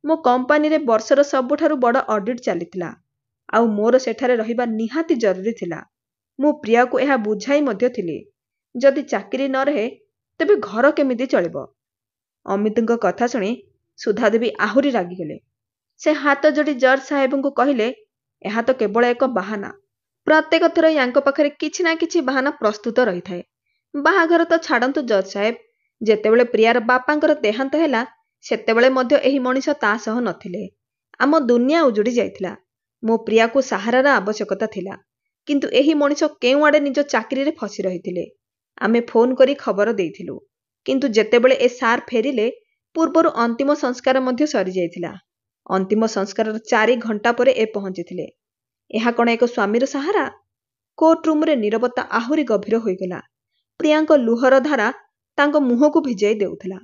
ମୋ କମ୍ପାନୀରେ ବର୍ଷର ସବୁଠାରୁ ବଡ଼ ଅଡିଟ୍ ଚାଲିଥିଲା, ଆଉ ମୋର ସେଠାରେ ରହିବା ନିହାତି ଜରୁରୀ ଥିଲା। ମୁଁ ପ୍ରିୟାକୁ ଏହା ବୁଝାଇ ମଧ୍ୟ ଥିଲି। ଯଦି ଚାକିରି ନ ରହେ ତେବେ ଘର କେମିତି ଚଳିବ? ଅମିତଙ୍କ କଥା ଶୁଣି ସୁଧାଦେବୀ ଆହୁରି ରାଗିଗଲେ। ସେ ହାତ ଯୋଡ଼ି ଜଜ୍ ସାହେବଙ୍କୁ କହିଲେ, ଏହା ତ କେବଳ ଏକ ବାହାନା। ପ୍ରତ୍ୟେକ ଥର ୟାଙ୍କ ପାଖରେ କିଛି ନା କିଛି ବାହାନା ପ୍ରସ୍ତୁତ ରହିଥାଏ। ବାହାଘର ତ ଛାଡ଼ନ୍ତୁ ଜଜ୍ ସାହେବ, ଯେତେବେଳେ ପ୍ରିୟାର ବାପାଙ୍କର ଦେହାନ୍ତ ହେଲା ସେତେବେଳେ ମଧ୍ୟ ଏହି ମଣିଷ ତା ସହ ନଥିଲେ। ଆମ ଦୁନିଆ ଉଜୁଡ଼ି ଯାଇଥିଲା। ମୋ ପ୍ରିୟାକୁ ସାହାରାର ଆବଶ୍ୟକତା ଥିଲା। କିନ୍ତୁ ଏହି ମଣିଷ କେଉଁଆଡ଼େ ନିଜ ଚାକିରିରେ ଫସି ରହିଥିଲେ। ଆମେ ଫୋନ୍ କରି ଖବର ଦେଇଥିଲୁ। କିନ୍ତୁ ଯେତେବେଳେ ଏ ସାର୍ ଫେରିଲେ, ପୂର୍ବରୁ ଅନ୍ତିମ ସଂସ୍କାର ମଧ୍ୟ ସରିଯାଇଥିଲା। ଅନ୍ତିମ ସଂସ୍କାରର 4 ଘଣ୍ଟା ପରେ ଏ ପହଞ୍ଚିଥିଲେ। ଏହା କ'ଣ ଏକ ସ୍ୱାମୀର ସାହାରା? କୋର୍ଟ ରୁମ୍ରେ ନୀରବତା ଆହୁରି ଗଭୀର ହୋଇଗଲା। ପ୍ରିୟାଙ୍କ ଲୁହର ଧାରା ତାଙ୍କ ମୁହଁକୁ ଭିଜାଇ ଦେଉଥିଲା।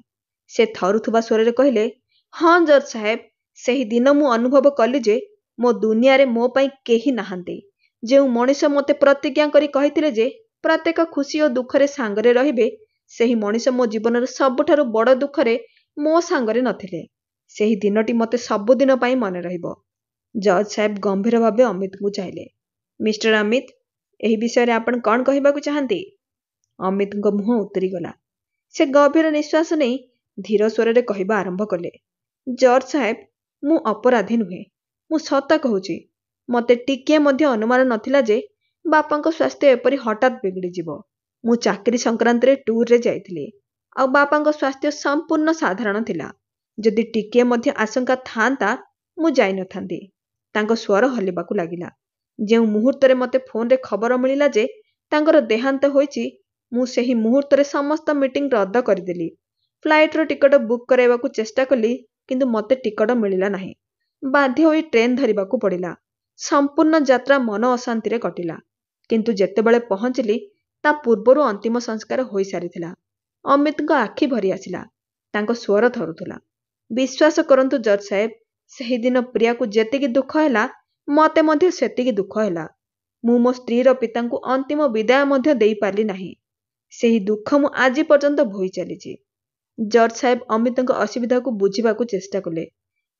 ସେ ଥରୁଥିବା ସ୍ୱରରେ କହିଲେ, ହଁ ଜଜ୍ ସାହେବ, ସେହି ଦିନ ମୁଁ ଅନୁଭବ କଲି ଯେ ମୋ ଦୁନିଆରେ ମୋ ପାଇଁ କେହି ନାହାନ୍ତି। ଯେଉଁ ମଣିଷ ମୋତେ ପ୍ରତିଜ୍ଞା କରି କହିଥିଲେ ଯେ ପ୍ରତ୍ୟେକ ଖୁସି ଓ ଦୁଃଖରେ ସାଙ୍ଗରେ ରହିବେ, ସେହି ମଣିଷ ମୋ ଜୀବନର ସବୁଠାରୁ ବଡ଼ ଦୁଃଖରେ ମୋ ସାଙ୍ଗରେ ନଥିଲେ। ସେହି ଦିନଟି ମୋତେ ସବୁଦିନ ପାଇଁ ମନେ ରହିବ। ଜଜ୍ ସାହେବ ଗମ୍ଭୀର ଭାବେ ଅମିତଙ୍କୁ ଚାହିଁଲେ। ମିଷ୍ଟର ଅମିତ, ଏହି ବିଷୟରେ ଆପଣ କ'ଣ କହିବାକୁ ଚାହାନ୍ତି? ଅମିତଙ୍କ ମୁହଁ ଉତରିଗଲା। ସେ ଗଭୀର ନିଶ୍ୱାସ ନେଇ ଧୀର ସ୍ୱରରେ କହିବା ଆରମ୍ଭ କଲେ, ଜଜ୍ ସାହେବ, ମୁଁ ଅପରାଧୀ ନୁହେଁ। ମୁଁ ସତ କହୁଛି, ମୋତେ ଟିକିଏ ମଧ୍ୟ ଅନୁମାନ ନଥିଲା ଯେ ବାପାଙ୍କ ସ୍ୱାସ୍ଥ୍ୟ ଏପରି ହଠାତ୍ ବିଗିଡ଼ିଯିବ। ମୁଁ ଚାକିରି ସଂକ୍ରାନ୍ତରେ ଟୁର୍ରେ ଯାଇଥିଲି, ଆଉ ବାପାଙ୍କ ସ୍ୱାସ୍ଥ୍ୟ ସମ୍ପୂର୍ଣ୍ଣ ସାଧାରଣ ଥିଲା। ଯଦି ଟିକିଏ ମଧ୍ୟ ଆଶଙ୍କା ଥାଆନ୍ତା ମୁଁ ଯାଇନଥାନ୍ତି। ତାଙ୍କ ସ୍ୱର ହଲିବାକୁ ଲାଗିଲା। ଯେଉଁ ମୁହୂର୍ତ୍ତରେ ମୋତେ ଫୋନ୍ରେ ଖବର ମିଳିଲା ଯେ ତାଙ୍କର ଦେହାନ୍ତ ହୋଇଛି, ମୁଁ ସେହି ମୁହୂର୍ତ୍ତରେ ସମସ୍ତ ମିଟିଂ ରଦ୍ଦ କରିଦେଲି। ଫ୍ଲାଇଟ୍ର ଟିକଟ ବୁକ୍ କରାଇବାକୁ ଚେଷ୍ଟା କଲି, କିନ୍ତୁ ମୋତେ ଟିକଟ ମିଳିଲା ନାହିଁ। ବାଧ୍ୟ ହୋଇ ଟ୍ରେନ୍ ଧରିବାକୁ ପଡ଼ିଲା। ସମ୍ପୂର୍ଣ୍ଣ ଯାତ୍ରା ମନ ଅଶାନ୍ତିରେ କଟିଲା। କିନ୍ତୁ ଯେତେବେଳେ ପହଞ୍ଚିଲି ତା ପୂର୍ବରୁ ଅନ୍ତିମ ସଂସ୍କାର ହୋଇସାରିଥିଲା। ଅମିତଙ୍କ ଆଖି ଭରି ଆସିଲା। ତାଙ୍କ ସ୍ୱର ଥରୁଥିଲା। ବିଶ୍ୱାସ କରନ୍ତୁ ଜଜ୍ ସାହେବ, ସେହିଦିନ ପ୍ରିୟାକୁ ଯେତିକି ଦୁଃଖ ହେଲା, ମୋତେ ମଧ୍ୟ ସେତିକି ଦୁଃଖ ହେଲା। ମୁଁ ମୋ ସ୍ତ୍ରୀର ପିତାଙ୍କୁ ଅନ୍ତିମ ବିଦାୟ ମଧ୍ୟ ଦେଇପାରିଲି ନାହିଁ। ସେହି ଦୁଃଖ ମୁଁ ଆଜି ପର୍ଯ୍ୟନ୍ତ ବୋହି ଚାଲିଛି। ଜଜ୍ ସାହେବ ଅମିତଙ୍କ ଅସୁବିଧାକୁ ବୁଝିବାକୁ ଚେଷ୍ଟା କଲେ,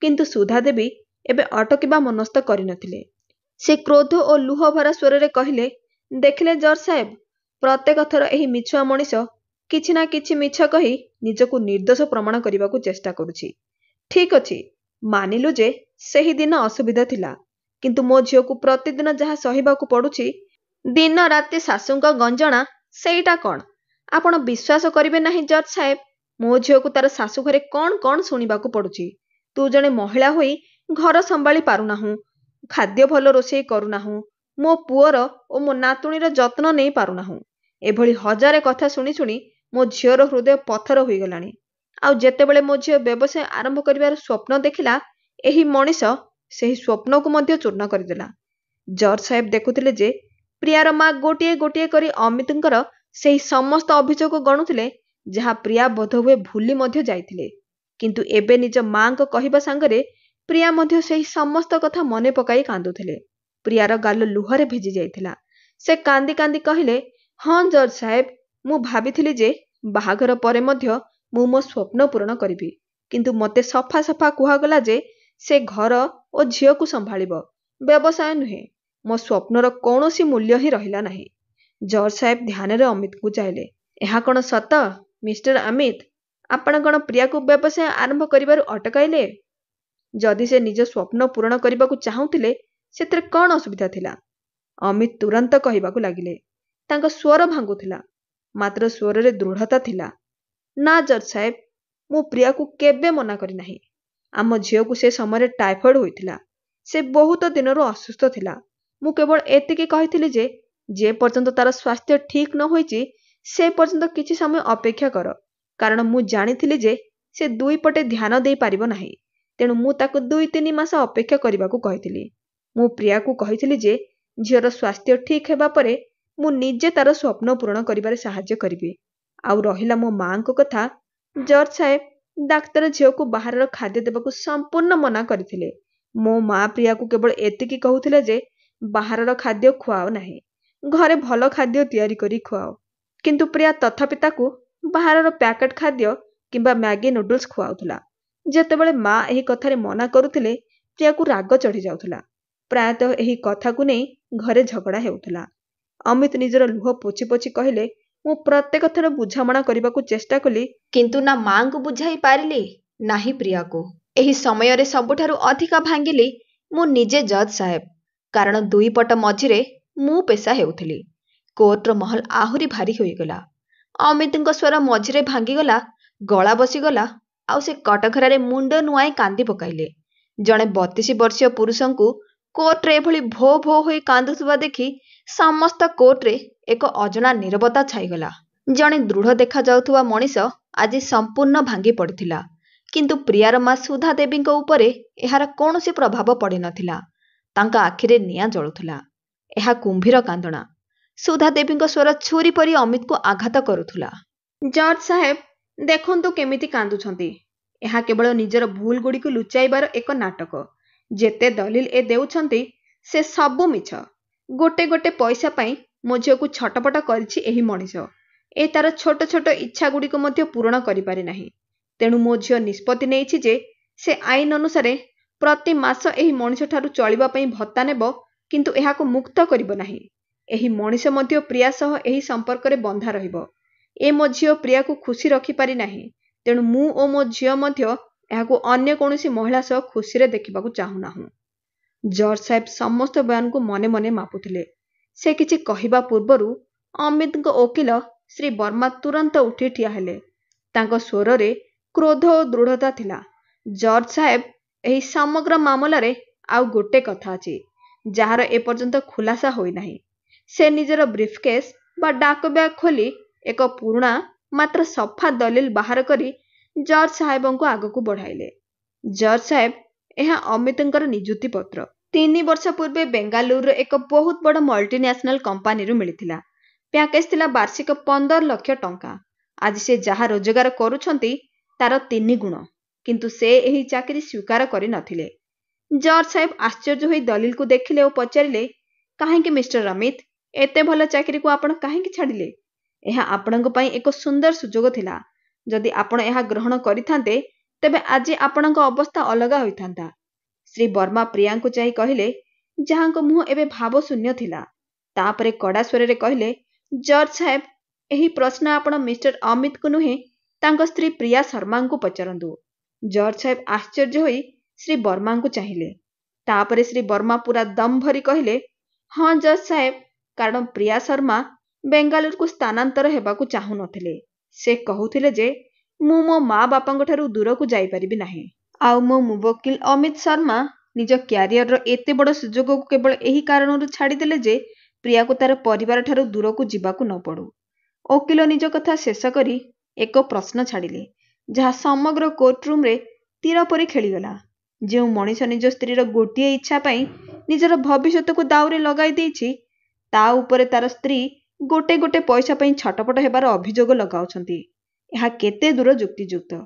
କିନ୍ତୁ ସୁଧା ଦେବୀ ଏବେ ଅଟକିବା ମନସ୍ଥ କରିନଥିଲେ। ସେ କ୍ରୋଧ ଓ ଲୁହ ଭରା ସ୍ୱରରେ କହିଲେ, ଦେଖିଲେ ଜଜ୍ ସାହେବ, ପ୍ରତ୍ୟେକ ଥର ଏହି ମିଛୁଆ ମଣିଷ କିଛି ନା କିଛି ମିଛ କହି ନିଜକୁ ନିର୍ଦ୍ଦୋଷ ପ୍ରମାଣ କରିବାକୁ ଚେଷ୍ଟା କରୁଛି। ଠିକ୍ ଅଛି, ମାନିଲୁ ଯେ ସେହି ଦିନ ଅସୁବିଧା ଥିଲା, କିନ୍ତୁ ମୋ ଝିଅକୁ ପ୍ରତିଦିନ ଯାହା ସହିବାକୁ ପଡ଼ୁଛି, ଦିନ ରାତି ଶାଶୁଙ୍କ ଗଞ୍ଜଣା, ସେଇଟା କ'ଣ? ଆପଣ ବିଶ୍ୱାସ କରିବେ ନାହିଁ ଜଜ୍ ସାହେବ, ମୋ ଝିଅକୁ ତାର ଶାଶୁ ଘରେ କ'ଣ କ'ଣ ଶୁଣିବାକୁ ପଡ଼ୁଛି। ତୁ ଜଣେ ମହିଳା ହୋଇ ଘର ସମ୍ଭାଳି ପାରୁନାହୁଁ, ଖାଦ୍ୟ ଭଲ ରୋଷେଇ କରୁନାହୁଁ, ମୋ ପୁଅର ଓ ମୋ ନାତୁଣୀର ଯତ୍ନ ନେଇ ପାରୁନାହୁଁ। ଏଭଳି ହଜାରେ କଥା ଶୁଣି ଶୁଣି ମୋ ଝିଅର ହୃଦୟ ପଥର ହୋଇଗଲାଣି। ଆଉ ଯେତେବେଳେ ମୋ ଝିଅ ବ୍ୟବସାୟ ଆରମ୍ଭ କରିବାର ସ୍ୱପ୍ନ ଦେଖିଲା, ଏହି ମଣିଷ ସେହି ସ୍ୱପ୍ନକୁ ମଧ୍ୟ ଚୂର୍ଣ୍ଣ କରିଦେଲା। ଜଜ୍ ସାହେବ ଦେଖୁଥିଲେ ଯେ ପ୍ରିୟାର ମା ଗୋଟିଏ ଗୋଟିଏ କରି ଅମିତଙ୍କର ସେହି ସମସ୍ତ ଅଭିଯୋଗ ଗଣୁଥିଲେ ଯାହା ପ୍ରିୟା ବୋଧହୁଏ ଭୁଲି ମଧ୍ୟ ଯାଇଥିଲେ। କିନ୍ତୁ ଏବେ ନିଜ ମାଙ୍କ କହିବା ସାଙ୍ଗରେ ପ୍ରିୟା ମଧ୍ୟ ସେହି ସମସ୍ତ କଥା ମନେ ପକାଇ କାନ୍ଦୁଥିଲେ। ପ୍ରିୟାର ଗାଲ ଲୁହରେ ଭିଜି ଯାଇଥିଲା। ସେ କାନ୍ଦି କାନ୍ଦି କହିଲେ, ହଁ ଜଜ୍ ସାହେବ, ମୁଁ ଭାବିଥିଲି ଯେ ବାହାଘର ପରେ ମଧ୍ୟ ମୁଁ ମୋ ସ୍ୱପ୍ନ ପୂରଣ କରିବି। କିନ୍ତୁ ମୋତେ ସଫା ସଫା କୁହାଗଲା ଯେ ସେ ଘର ଓ ଝିଅକୁ ସମ୍ଭାଳିବ, ବ୍ୟବସାୟ ନୁହେଁ। ମୋ ସ୍ୱପ୍ନର କୌଣସି ମୂଲ୍ୟ ହିଁ ରହିଲା ନାହିଁ। ଜଜ୍ ସାହେବ ଧ୍ୟାନରେ ଅମିତଙ୍କୁ ଚାହିଁଲେ। ଏହା କ'ଣ ସତ ମିଷ୍ଟର ଅମିତ? ଆପଣ କ'ଣ ପ୍ରିୟାକୁ ବ୍ୟବସାୟ ଆରମ୍ଭ କରିବାରୁ ଅଟକାଇଲେ? ଯଦି ସେ ନିଜ ସ୍ୱପ୍ନ ପୂରଣ କରିବାକୁ ଚାହୁଁଥିଲେ ସେଥିରେ କ'ଣ ଅସୁବିଧା ଥିଲା? ଅମିତ ତୁରନ୍ତ କହିବାକୁ ଲାଗିଲେ। ତାଙ୍କ ସ୍ୱର ଭାଙ୍ଗୁଥିଲା, ମାତ୍ର ସ୍ୱରରେ ଦୃଢ଼ତା ଥିଲା। ନା ଜଜ୍ ସାହେବ, ମୁଁ ପ୍ରିୟାକୁ କେବେ ମନା କରିନାହିଁ। ଆମ ଝିଅକୁ ସେ ସମୟରେ ଟାଇଫଏଡ୍ ହୋଇଥିଲା। ସେ ବହୁତ ଦିନରୁ ଅସୁସ୍ଥ ଥିଲା। ମୁଁ କେବଳ ଏତିକି କହିଥିଲି ଯେ ପର୍ଯ୍ୟନ୍ତ ତାର ସ୍ୱାସ୍ଥ୍ୟ ଠିକ୍ ନ ହୋଇଛି ସେ ପର୍ଯ୍ୟନ୍ତ କିଛି ସମୟ ଅପେକ୍ଷା କର, କାରଣ ମୁଁ ଜାଣିଥିଲି ଯେ ସେ ଦୁଇ ପଟେ ଧ୍ୟାନ ଦେଇପାରିବ ନାହିଁ। ତେଣୁ ମୁଁ ତାକୁ 2-3 ମାସ ଅପେକ୍ଷା କରିବାକୁ କହିଥିଲି। ମୁଁ ପ୍ରିୟାକୁ କହିଥିଲି ଯେ ଝିଅର ସ୍ୱାସ୍ଥ୍ୟ ଠିକ୍ ହେବା ପରେ ମୁଁ ନିଜେ ତାର ସ୍ୱପ୍ନ ପୂରଣ କରିବାରେ ସାହାଯ୍ୟ କରିବି। ଆଉ ରହିଲା ମୋ ମାଙ୍କ କଥା, ଜଜ୍ ସାହେବ, ଡାକ୍ତର ଝିଅକୁ ବାହାରର ଖାଦ୍ୟ ଦେବାକୁ ସମ୍ପୂର୍ଣ୍ଣ ମନା କରିଥିଲେ। ମୋ ମା ପ୍ରିୟାକୁ କେବଳ ଏତିକି କହୁଥିଲେ ଯେ ବାହାରର ଖାଦ୍ୟ ଖୁଆଅ ନାହିଁ, ଘରେ ଭଲ ଖାଦ୍ୟ ତିଆରି କରି ଖୁଆଅ। କିନ୍ତୁ ପ୍ରିୟା ତଥାପି ତାକୁ ବାହାରର ପ୍ୟାକେଟ୍ ଖାଦ୍ୟ କିମ୍ବା ମ୍ୟାଗି ନୁଡଲ୍ସ ଖୁଆଉଥିଲା। ଯେତେବେଳେ ମା ଏହି କଥାରେ ମନା କରୁଥିଲେ ପ୍ରିୟାକୁ ରାଗ ଚଢ଼ି ଯାଉଥିଲା। ପ୍ରାୟତଃ ଏହି କଥାକୁ ନେଇ ଘରେ ଝଗଡ଼ା ହେଉଥିଲା। ଅମିତ ନିଜର ଲୁହ ପୋଛି ପୋଛି କହିଲେ, ମୁଁ ପ୍ରତ୍ୟେକ ଥର ବୁଝାମଣା କରିବାକୁ ଚେଷ୍ଟା କଲି, କିନ୍ତୁ ନା ମାଙ୍କୁ ବୁଝାଇ ପାରିଲି ନାହିଁ ପ୍ରିୟାକୁ। ଏହି ସମୟରେ ସବୁଠାରୁ ଅଧିକ ଭାଙ୍ଗିଲି ମୁଁ ନିଜେ ଜଜ୍ ସାହେବ, କାରଣ ଦୁଇ ପଟ ମଝିରେ ମୁଁ ପେଶା ହେଉଥିଲି। କୋର୍ଟର ମହଲ ଆହୁରି ଭାରି ହୋଇଗଲା। ଅମିତଙ୍କ ସ୍ୱର ମଝିରେ ଭାଙ୍ଗିଗଲା, ଗଳା ବସିଗଲା, ଆଉ ସେ କଟଘରାରେ ମୁଣ୍ଡ ନୁଆଁଇ କାନ୍ଦି ପକାଇଲେ। ଜଣେ 32 ବର୍ଷୀୟ ପୁରୁଷଙ୍କୁ କୋର୍ଟରେ ଏଭଳି ଭୋ ଭୋ ହୋଇ କାନ୍ଦୁଥିବା ଦେଖି ସମସ୍ତ କୋର୍ଟରେ ଏକ ଅଜଣା ନୀରବତା ଛାଇଗଲା। ଜଣେ ଦୃଢ଼ ଦେଖାଯାଉଥିବା ମଣିଷ ଆଜି ସମ୍ପୂର୍ଣ୍ଣ ଭାଙ୍ଗି ପଡ଼ିଥିଲା। କିନ୍ତୁ ପ୍ରିୟାର ମା ସୁଧା ଦେବୀଙ୍କ ଉପରେ ଏହାର କୌଣସି ପ୍ରଭାବ ପଡ଼ିନଥିଲା। ତାଙ୍କ ଆଖିରେ ନିଆଁ ଜଳୁଥିଲା। ଏହା କୁମ୍ଭୀର କାନ୍ଦଣା। ସୁଧା ଦେବୀଙ୍କ ସ୍ୱର ଛୁରୀ ପରି ଅମିତକୁ ଆଘାତ କରୁଥିଲା। ଜଜ୍ ସାହେବ, ଦେଖନ୍ତୁ କେମିତି କାନ୍ଦୁଛନ୍ତି। ଏହା କେବଳ ନିଜର ଭୁଲଗୁଡ଼ିକୁ ଲୁଚାଇବାର ଏକ ନାଟକ। ଯେତେ ଦଲିଲ ଏ ଦେଉଛନ୍ତି ସେ ସବୁ ମିଛ। ଗୋଟେ ଗୋଟେ ପଇସା ପାଇଁ ମୋ ଝିଅକୁ ଛଟପଟ କରିଛି ଏହି ମଣିଷ। ଏ ତାର ଛୋଟ ଛୋଟ ଇଚ୍ଛାଗୁଡ଼ିକୁ ମଧ୍ୟ ପୂରଣ କରିପାରେ ନାହିଁ। ତେଣୁ ମୋ ଝିଅ ନିଷ୍ପତ୍ତି ନେଇଛି ଯେ ସେ ଆଇନ ଅନୁସାରେ ପ୍ରତି ମାସ ଏହି ମଣିଷଠାରୁ ଚଳିବା ପାଇଁ ଭତ୍ତା ନେବ, କିନ୍ତୁ ଏହାକୁ ମୁକ୍ତ କରିବ ନାହିଁ। ଏହି ମଣିଷ ମଧ୍ୟ ପ୍ରିୟା ସହ ଏହି ସମ୍ପର୍କରେ ବନ୍ଧା ରହିବ। ଏ ମୋ ଝିଅ ପ୍ରିୟାକୁ ଖୁସି ରଖିପାରି ନାହିଁ। ତେଣୁ ମୁଁ ଓ ମୋ ଝିଅ ମଧ୍ୟ ଏହାକୁ ଅନ୍ୟ କୌଣସି ମହିଳା ସହ ଖୁସିରେ ଦେଖିବାକୁ ଚାହୁଁନାହୁଁ। ଜଜ୍ ସାହେବ ସମସ୍ତ ବୟାନକୁ ମନେ ମନେ ମାପୁଥିଲେ। ସେ କିଛି କହିବା ପୂର୍ବରୁ ଅମିତଙ୍କ ଓକିଲ ଶ୍ରୀ ବର୍ମା ତୁରନ୍ତ ଉଠି ଠିଆ ହେଲେ। ତାଙ୍କ ସ୍ୱରରେ କ୍ରୋଧ ଓ ଦୃଢ଼ତା ଥିଲା। ଜଜ୍ ସାହେବ, ଏହି ସମଗ୍ର ମାମଲାରେ ଆଉ ଗୋଟେ କଥା ଅଛି ଯାହାର ଏପର୍ଯ୍ୟନ୍ତ ଖୁଲାସା ହୋଇନାହିଁ। ସେ ନିଜର ବ୍ରିଫକେସ୍ ବା ଡାକ ବ୍ୟାଗ୍ ଖୋଲି ଏକ ପୁରୁଣା ମାତ୍ର ସଫା ଦଲିଲ ବାହାର କରି ଜଜ୍ ସାହେବଙ୍କ ଆଗକୁ ବଢ଼ାଇଲେ। ଜଜ୍ ସାହେବ, ଏହା ଅମିତଙ୍କର ନିଯୁକ୍ତି ପତ୍ର। 3 ବର୍ଷ ପୂର୍ବେ ବେଙ୍ଗାଲୁରୁର ଏକ ବହୁତ ବଡ଼ ମଲ୍ଟିନ୍ୟାସନାଲ କମ୍ପାନୀରୁ ମିଳିଥିଲା। ପ୍ୟାକେଜ ଥିଲା ବାର୍ଷିକ 15 ଲକ୍ଷ ଟଙ୍କା। ଆଜି ସେ ଯାହା ରୋଜଗାର କରୁଛନ୍ତି ତାର 3 ଗୁଣ। କିନ୍ତୁ ସେ ଏହି ଚାକିରି ସ୍ୱୀକାର କରିନଥିଲେ। ଜଜ୍ ସାହେବ ଆଶ୍ଚର୍ଯ୍ୟ ହୋଇ ଦଲିଲକୁ ଦେଖିଲେ ଓ ପଚାରିଲେ, କାହିଁକି ମିଷ୍ଟର ଅମିତ, ଏତେ ଭଲ ଚାକିରିକୁ ଆପଣ କାହିଁକି ଛାଡ଼ିଲେ? ଏହା ଆପଣଙ୍କ ପାଇଁ ଏକ ସୁନ୍ଦର ସୁଯୋଗ ଥିଲା। ଯଦି ଆପଣ ଏହା ଗ୍ରହଣ କରିଥାନ୍ତେ ତେବେ ଆଜି ଆପଣଙ୍କ ଅବସ୍ଥା ଅଲଗା ହୋଇଥାନ୍ତା। ଶ୍ରୀ ବର୍ମା ପ୍ରିୟାଙ୍କୁ ଚାହିଁ କହିଲେ, ଯାହାଙ୍କ ମୁହଁ ଏବେ ଭାବଶୂନ୍ୟ ଥିଲା। ତାପରେ କଡ଼ା ସ୍ୱରରେ କହିଲେ, ଜଜ୍ ସାହେବ, ଏହି ପ୍ରଶ୍ନ ଆପଣ ମିଷ୍ଟର ଅମିତଙ୍କୁ ନୁହେଁ ତାଙ୍କ ସ୍ତ୍ରୀ ପ୍ରିୟା ଶର୍ମାଙ୍କୁ ପଚାରନ୍ତୁ। ଜଜ୍ ସାହେବ ଆଶ୍ଚର୍ଯ୍ୟ ହୋଇ ଶ୍ରୀ ବର୍ମାଙ୍କୁ ଚାହିଁଲେ। ତାପରେ ଶ୍ରୀ ବର୍ମା ପୁରା ଦମ୍ ଭରି କହିଲେ, ହଁ ଜଜ୍ ସାହେବ, କାରଣ ପ୍ରିୟା ଶର୍ମା ବେଙ୍ଗାଲୁରୁକୁ ସ୍ଥାନାନ୍ତର ହେବାକୁ ଚାହୁଁନଥିଲେ। ସେ କହୁଥିଲେ ଯେ ମୁଁ ମୋ ମା ବାପାଙ୍କ ଠାରୁ ଦୂରକୁ ଯାଇପାରିବି ନାହିଁ। ଆଉ ମୋ ମୁବକିଲ ଅମିତ ଶର୍ମା ନିଜ କ୍ୟାରିୟରର ଏତେ ବଡ଼ ସୁଯୋଗକୁ କେବଳ ଏହି କାରଣରୁ ଛାଡ଼ିଦେଲେ ଯେ ପ୍ରିୟାକୁ ତାର ପରିବାର ଠାରୁ ଦୂରକୁ ଯିବାକୁ ନ ପଡ଼ୁ। ଓକିଲ ନିଜ କଥା ଶେଷ କରି ଏକ ପ୍ରଶ୍ନ ଛାଡ଼ିଲେ, ଯାହା ସମଗ୍ର କୋର୍ଟରୁମ୍ରେ ତୀର ପରି ଖେଳିଗଲା। ଯେଉଁ ମଣିଷ ନିଜ ସ୍ତ୍ରୀର ଗୋଟିଏ ଇଚ୍ଛା ପାଇଁ ନିଜର ଭବିଷ୍ୟତକୁ ଦାଉରେ ଲଗାଇ ଦେଇଛି, ତା ଉପରେ ତାର ସ୍ତ୍ରୀ ଗୋଟେ ଗୋଟେ ପଇସା ପାଇଁ ଛଟପଟ ହେବାର ଅଭିଯୋଗ ଲଗାଉଛନ୍ତି। ଏହା କେତେ ଦୂର ଯୁକ୍ତିଯୁକ୍ତ?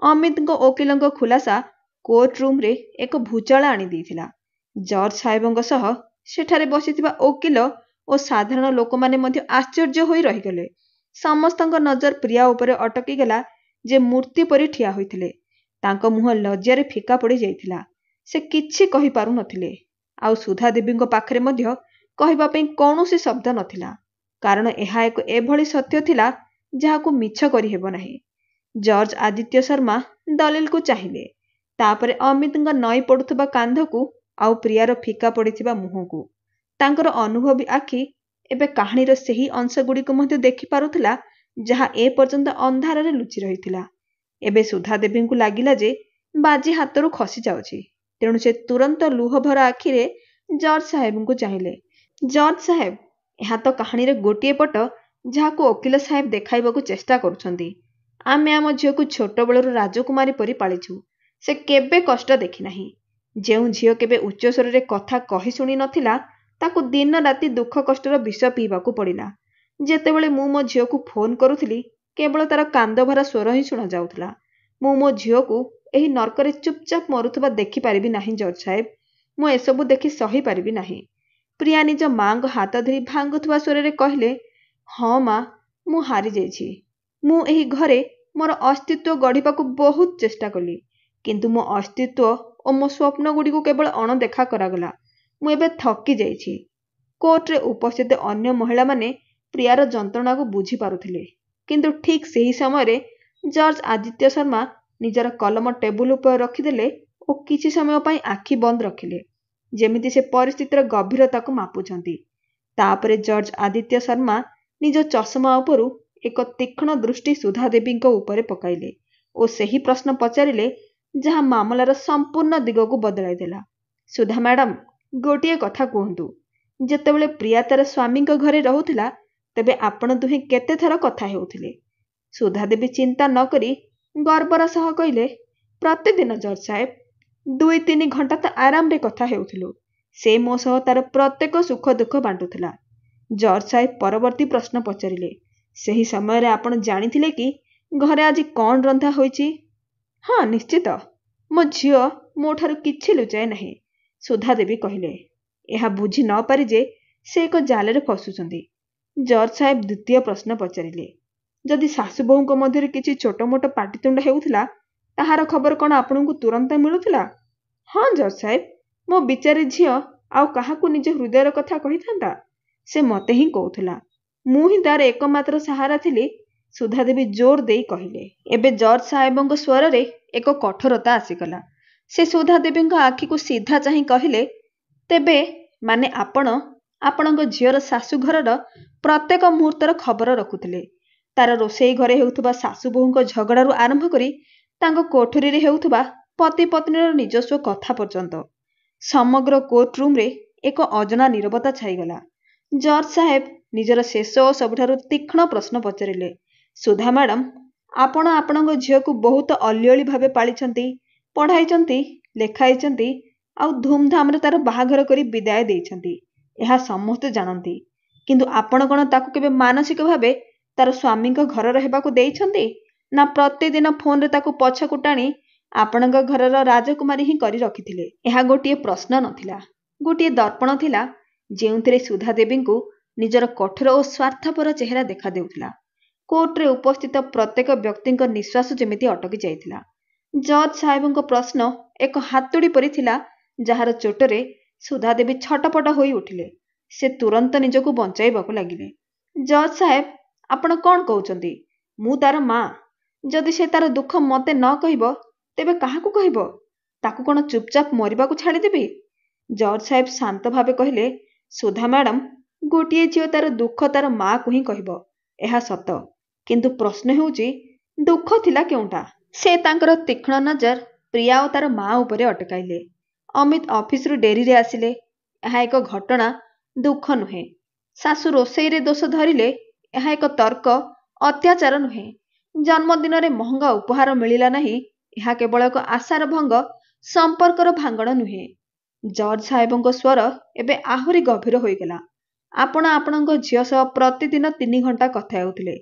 ଅମିତଙ୍କ ଓକିଲଙ୍କ ଖୁଲାସା କୋର୍ଟ ରୁମ୍ରେ ଏକ ଭୂଚାଳ ଆଣିଦେଇଥିଲା। ଜର୍ଜ ସାହେବଙ୍କ ସହ ସେଠାରେ ବସିଥିବା ଓକିଲ ଓ ସାଧାରଣ ଲୋକମାନେ ମଧ୍ୟ ଆଶ୍ଚର୍ଯ୍ୟ ହୋଇ ରହିଗଲେ। ସମସ୍ତଙ୍କ ନଜର ପ୍ରିୟା ଉପରେ ଅଟକିଗଲା, ଯେ ମୂର୍ତ୍ତି ପରି ଠିଆ ହୋଇଥିଲେ। ତାଙ୍କ ମୁହଁ ଲଜ୍ଜାରେ ଫିକା ପଡ଼ିଯାଇଥିଲା। ସେ କିଛି କହିପାରୁନଥିଲେ। ଆଉ ସୁଧା ଦେବୀଙ୍କ ପାଖରେ ମଧ୍ୟ କହିବା ପାଇଁ କୌଣସି ଶବ୍ଦ ନଥିଲା, କାରଣ ଏହା ଏକ ଏଭଳି ସତ୍ୟ ଥିଲା ଯାହାକୁ ମିଛ କରିହେବ ନାହିଁ। ଜର୍ଜ ଆଦିତ୍ୟ ଶର୍ମା ଦଲିଲକୁ ଚାହିଁଲେ, ତାପରେ ଅମିତଙ୍କ ନଇଁ ପଡ଼ୁଥିବା କାନ୍ଧକୁ ଆଉ ପ୍ରିୟାର ଫିକା ପଡ଼ିଥିବା ମୁହଁକୁ। ତାଙ୍କର ଅନୁଭବୀ ଆଖି ଏବେ କାହାଣୀର ସେହି ଅଂଶଗୁଡ଼ିକୁ ମଧ୍ୟ ଦେଖିପାରୁଥିଲା ଯାହା ଏପର୍ଯ୍ୟନ୍ତ ଅନ୍ଧାରରେ ଲୁଚି ରହିଥିଲା। ଏବେ ସୁଧା ଦେବୀଙ୍କୁ ଲାଗିଲା ଯେ ବାଜି ହାତରୁ ଖସି ଯାଉଛି। ତେଣୁ ସେ ତୁରନ୍ତ ଲୁହଭରା ଆଖିରେ ଜର୍ଜ ସାହେବଙ୍କୁ ଚାହିଁଲେ। ଜର୍ଜ ସାହେବ, ଏହା ତ କାହାଣୀର ଗୋଟିଏ ପଟ ଯାହାକୁ ଓକିଲ ସାହେବ ଦେଖାଇବାକୁ ଚେଷ୍ଟା କରୁଛନ୍ତି। ଆମେ ଆମ ଝିଅକୁ ଛୋଟବେଳରୁ ରାଜକୁମାରୀ ପରି ପାଳିଛୁ। ସେ କେବେ କଷ୍ଟ ଦେଖିନାହିଁ। ଯେଉଁ ଝିଅ କେବେ ଉଚ୍ଚସ୍ୱରରେ କଥା କହି ଶୁଣି ନଥିଲା, ତାକୁ ଦିନ ରାତି ଦୁଃଖ କଷ୍ଟର ବିଷ ପିଇବାକୁ ପଡ଼ିଲା। ଯେତେବେଳେ ମୁଁ ମୋ ଝିଅକୁ ଫୋନ୍ କରୁଥିଲି, କେବଳ ତାର କାନ୍ଦଭରା ସ୍ୱର ହିଁ ଶୁଣାଯାଉଥିଲା। ମୁଁ ମୋ ଝିଅକୁ ଏହି ନର୍କରେ ଚୁପଚାପ ମରୁଥିବା ଦେଖିପାରିବି ନାହିଁ ଜର୍ଜ ସାହେବ। ମୁଁ ଏସବୁ ଦେଖି ସହିପାରିବି ନାହିଁ। ପ୍ରିୟା ନିଜ ମାଙ୍କ ହାତ ଧରି ଭାଙ୍ଗୁଥିବା ସ୍ୱରରେ କହିଲେ, ହଁ ମା, ମୁଁ ହାରିଯାଇଛି। ମୁଁ ଏହି ଘରେ ମୋର ଅସ୍ତିତ୍ୱ ଗଢ଼ିବାକୁ ବହୁତ ଚେଷ୍ଟା କଲି, କିନ୍ତୁ ମୋ ଅସ୍ତିତ୍ୱ ଓ ମୋ ସ୍ୱପ୍ନଗୁଡ଼ିକୁ କେବଳ ଅଣଦେଖା କରାଗଲା। ମୁଁ ଏବେ ଥକି ଯାଇଛି। କୋର୍ଟରେ ଉପସ୍ଥିତ ଅନ୍ୟ ମହିଳାମାନେ ପ୍ରିୟାର ଯନ୍ତ୍ରଣାକୁ ବୁଝିପାରୁଥିଲେ, କିନ୍ତୁ ଠିକ୍ ସେହି ସମୟରେ ଜର୍ଜ ଆଦିତ୍ୟ ଶର୍ମା ନିଜର କଲମ ଟେବୁଲ ଉପରେ ରଖିଦେଲେ ଓ କିଛି ସମୟ ପାଇଁ ଆଖି ବନ୍ଦ ରଖିଲେ, ଯେମିତି ସେ ପରିସ୍ଥିତିର ଗଭୀରତାକୁ ମାପୁଛନ୍ତି। ତାପରେ ଜର୍ଜ ଆଦିତ୍ୟ ଶର୍ମା ନିଜ ଚଷମା ଉପରୁ ଏକ ତୀକ୍ଷ୍ଣ ଦୃଷ୍ଟି ସୁଧା ଦେବୀଙ୍କ ଉପରେ ପକାଇଲେ ଓ ସେହି ପ୍ରଶ୍ନ ପଚାରିଲେ ଯାହା ମାମଲାର ସମ୍ପୂର୍ଣ୍ଣ ଦିଗକୁ ବଦଳାଇ ଦେଲା। ସୁଧା ମ୍ୟାଡାମ, ଗୋଟିଏ କଥା କୁହନ୍ତୁ। ଯେତେବେଳେ ପ୍ରିୟା ତାର ସ୍ୱାମୀଙ୍କ ଘରେ ରହୁଥିଲା, ତେବେ ଆପଣ ଦୁହେଁ କେତେଥର କଥା ହେଉଥିଲେ? ସୁଧା ଦେବୀ ଚିନ୍ତା ନ କରି ଗର୍ବର ସହ କହିଲେ, ପ୍ରତିଦିନ ଜର୍ଜ ସାହେବ। 2-3 ଘଣ୍ଟା ତ ଆରାମରେ କଥା ହେଉଥିଲୁ। ସେ ମୋ ସହ ତାର ପ୍ରତ୍ୟେକ ସୁଖ ଦୁଃଖ ବାଣ୍ଟୁଥିଲା। ଜର୍ଜ ସାହେବ ପରବର୍ତ୍ତୀ ପ୍ରଶ୍ନ ପଚାରିଲେ, ସେହି ସମୟରେ ଆପଣ ଜାଣିଥିଲେ କି ଘରେ ଆଜି କ'ଣ ରନ୍ଧା ହୋଇଛି? ହଁ, ନିଶ୍ଚିତ। ମୋ ଝିଅ ମୋ ଠାରୁ କିଛି ଲୁଚାଏ ନାହିଁ, ସୁଧା ଦେବୀ କହିଲେ। ଏହା ବୁଝି ନ ପାରି ଯେ ସେ ଏକ ଜାଲରେ ଫସୁଛନ୍ତି, ଜର୍ଜ ସାହେବ ଦ୍ୱିତୀୟ ପ୍ରଶ୍ନ ପଚାରିଲେ, ଯଦି ଶାଶୁ ବୋହୂଙ୍କ ମଧ୍ୟରେ କିଛି ଛୋଟମୋଟ ପାଟିତୁଣ୍ଡ ହେଉଥିଲା, ତାହାର ଖବର କ'ଣ ଆପଣଙ୍କୁ ତୁରନ୍ତ ମିଳୁଥିଲା? ହଁ ଜର୍ଜ ସାହେବ, ମୋ ବିଚାରୀ ଝିଅ ଆଉ କାହାକୁ ନିଜ ହୃଦୟର କଥା କହିଥାନ୍ତା? ସେ ମୋତେ ହିଁ କହୁଥିଲା। ମୁଁ ହିଁ ତାର ଏକମାତ୍ର ସାହାରା ଥିଲି, ସୁଧା ଦେବୀ ଜୋର ଦେଇ କହିଲେ। ଏବେ ଜର୍ଜ ସାହେବଙ୍କ ସ୍ୱରରେ ଏକ କଠୋରତା ଆସିଗଲା। ସେ ସୁଧା ଦେବୀଙ୍କ ଆଖିକୁ ସିଧା ଚାହିଁ କହିଲେ, ତେବେ ମାନେ ଆପଣ ଆପଣଙ୍କ ଝିଅର ଶାଶୁଘରର ପ୍ରତ୍ୟେକ ମୁହୂର୍ତ୍ତର ଖବର ରଖୁଥିଲେ? ତାର ରୋଷେଇ ଘରେ ହେଉଥିବା ଶାଶୁ ବୋହୂଙ୍କ ଝଗଡ଼ାରୁ ଆରମ୍ଭ କରି ତାଙ୍କ କୋଠରୀରେ ହେଉଥିବା ପତି ପତ୍ନୀର ନିଜସ୍ୱ କଥା ପର୍ଯ୍ୟନ୍ତ। ସମଗ୍ର କୋର୍ଟ ରୁମ୍ରେ ଏକ ଅଜଣା ନୀରବତା ଛାଇଗଲା। ଜର୍ଜ ସାହେବ ନିଜର ଶେଷ ଓ ସବୁଠାରୁ ତୀକ୍ଷ୍ଣ ପ୍ରଶ୍ନ ପଚାରିଲେ, ସୁଧା ମ୍ୟାଡାମ, ଆପଣ ଆପଣଙ୍କ ଝିଅକୁ ବହୁତ ଅଲିଅଳି ଭାବେ ପାଳିଛନ୍ତି, ପଢ଼ାଇଛନ୍ତି, ଲେଖାଇଛନ୍ତି, ଆଉ ଧୁମଧାମରେ ତାର ବାହାଘର କରି ବିଦାୟ ଦେଇଛନ୍ତି। ଏହା ସମସ୍ତେ ଜାଣନ୍ତି। କିନ୍ତୁ ଆପଣ କ'ଣ ତାକୁ କେବେ ମାନସିକ ଭାବେ ତାର ସ୍ୱାମୀଙ୍କ ଘରର ହେବାକୁ ଦେଇଛନ୍ତି, ନା ପ୍ରତିଦିନ ଫୋନରେ ତାକୁ ପଛକୁ ଟାଣି ଆପଣଙ୍କ ଘରର ରାଜକୁମାରୀ ହିଁ କରି ରଖିଥିଲେ? ଏହା ଗୋଟିଏ ପ୍ରଶ୍ନ ନଥିଲା, ଗୋଟିଏ ଦର୍ପଣ ଥିଲା, ଯେଉଁଥିରେ ସୁଧା ଦେବୀଙ୍କୁ ନିଜର କଠୋର ଓ ସ୍ୱାର୍ଥପର ଚେହେରା ଦେଖାଦେଉଥିଲା। କୋର୍ଟରେ ଉପସ୍ଥିତ ପ୍ରତ୍ୟେକ ବ୍ୟକ୍ତିଙ୍କ ନିଶ୍ୱାସ ଯେମିତି ଅଟକି ଯାଇଥିଲା। ଜର୍ଜ ସାହେବଙ୍କ ପ୍ରଶ୍ନ ଏକ ହାତୁଡ଼ି ପରି ଥିଲା, ଯାହାର ଚୋଟରେ ସୁଧା ଦେବୀ ଛଟପଟ ହୋଇ ଉଠିଲେ। ସେ ତୁରନ୍ତ ନିଜକୁ ବଞ୍ଚାଇବାକୁ ଲାଗିଲେ। ଜର୍ଜ ସାହେବ, ଆପଣ କ'ଣ କହୁଛନ୍ତି? ମୁଁ ତାର ମା। ଯଦି ସେ ତାର ଦୁଃଖ ମୋତେ ନ କହିବ, ତେବେ କାହାକୁ କହିବ? ତାକୁ କ'ଣ ଚୁପଚାପ ମରିବାକୁ ଛାଡ଼ିଦେବି? ଜର୍ଜ ସାହେବ ଶାନ୍ତ ଭାବେ କହିଲେ, ସୁଧା ମ୍ୟାଡାମ, ଗୋଟିଏ ଝିଅ ତାର ଦୁଃଖ ତାର ମାକୁ ହିଁ କହିବ, ଏହା ସତ। କିନ୍ତୁ ପ୍ରଶ୍ନ ହେଉଛି, ଦୁଃଖ ଥିଲା କେଉଁଟା? ସେ ତାଙ୍କର ତୀକ୍ଷ୍ଣ ନଜର ପ୍ରିୟା ଓ ତାର ମା ଉପରେ ଅଟକାଇଲେ। ଅମିତ ଅଫିସରୁ ଡେରିରେ ଆସିଲେ, ଏହା ଏକ ଘଟଣା, ଦୁଃଖ ନୁହେଁ। ଶାଶୁ ରୋଷେଇରେ ଦୋଷ ଧରିଲେ, ଏହା ଏକ ତର୍କ, ଅତ୍ୟାଚାର ନୁହେଁ। ଜନ୍ମଦିନରେ ମହଙ୍ଗା ଉପହାର ମିଳିଲା ନାହିଁ, ଏହା କେବଳ ଏକ ଆଶାର ଭଙ୍ଗ, संपर्कर भांगण नुहे। जज साहेबଙ୍କ स्वर एबे आहुरी गभीर होईगला। आपण आपणଙ୍କ झियो सह प्रतिदिन 3 घंटा कथा हेउथिले।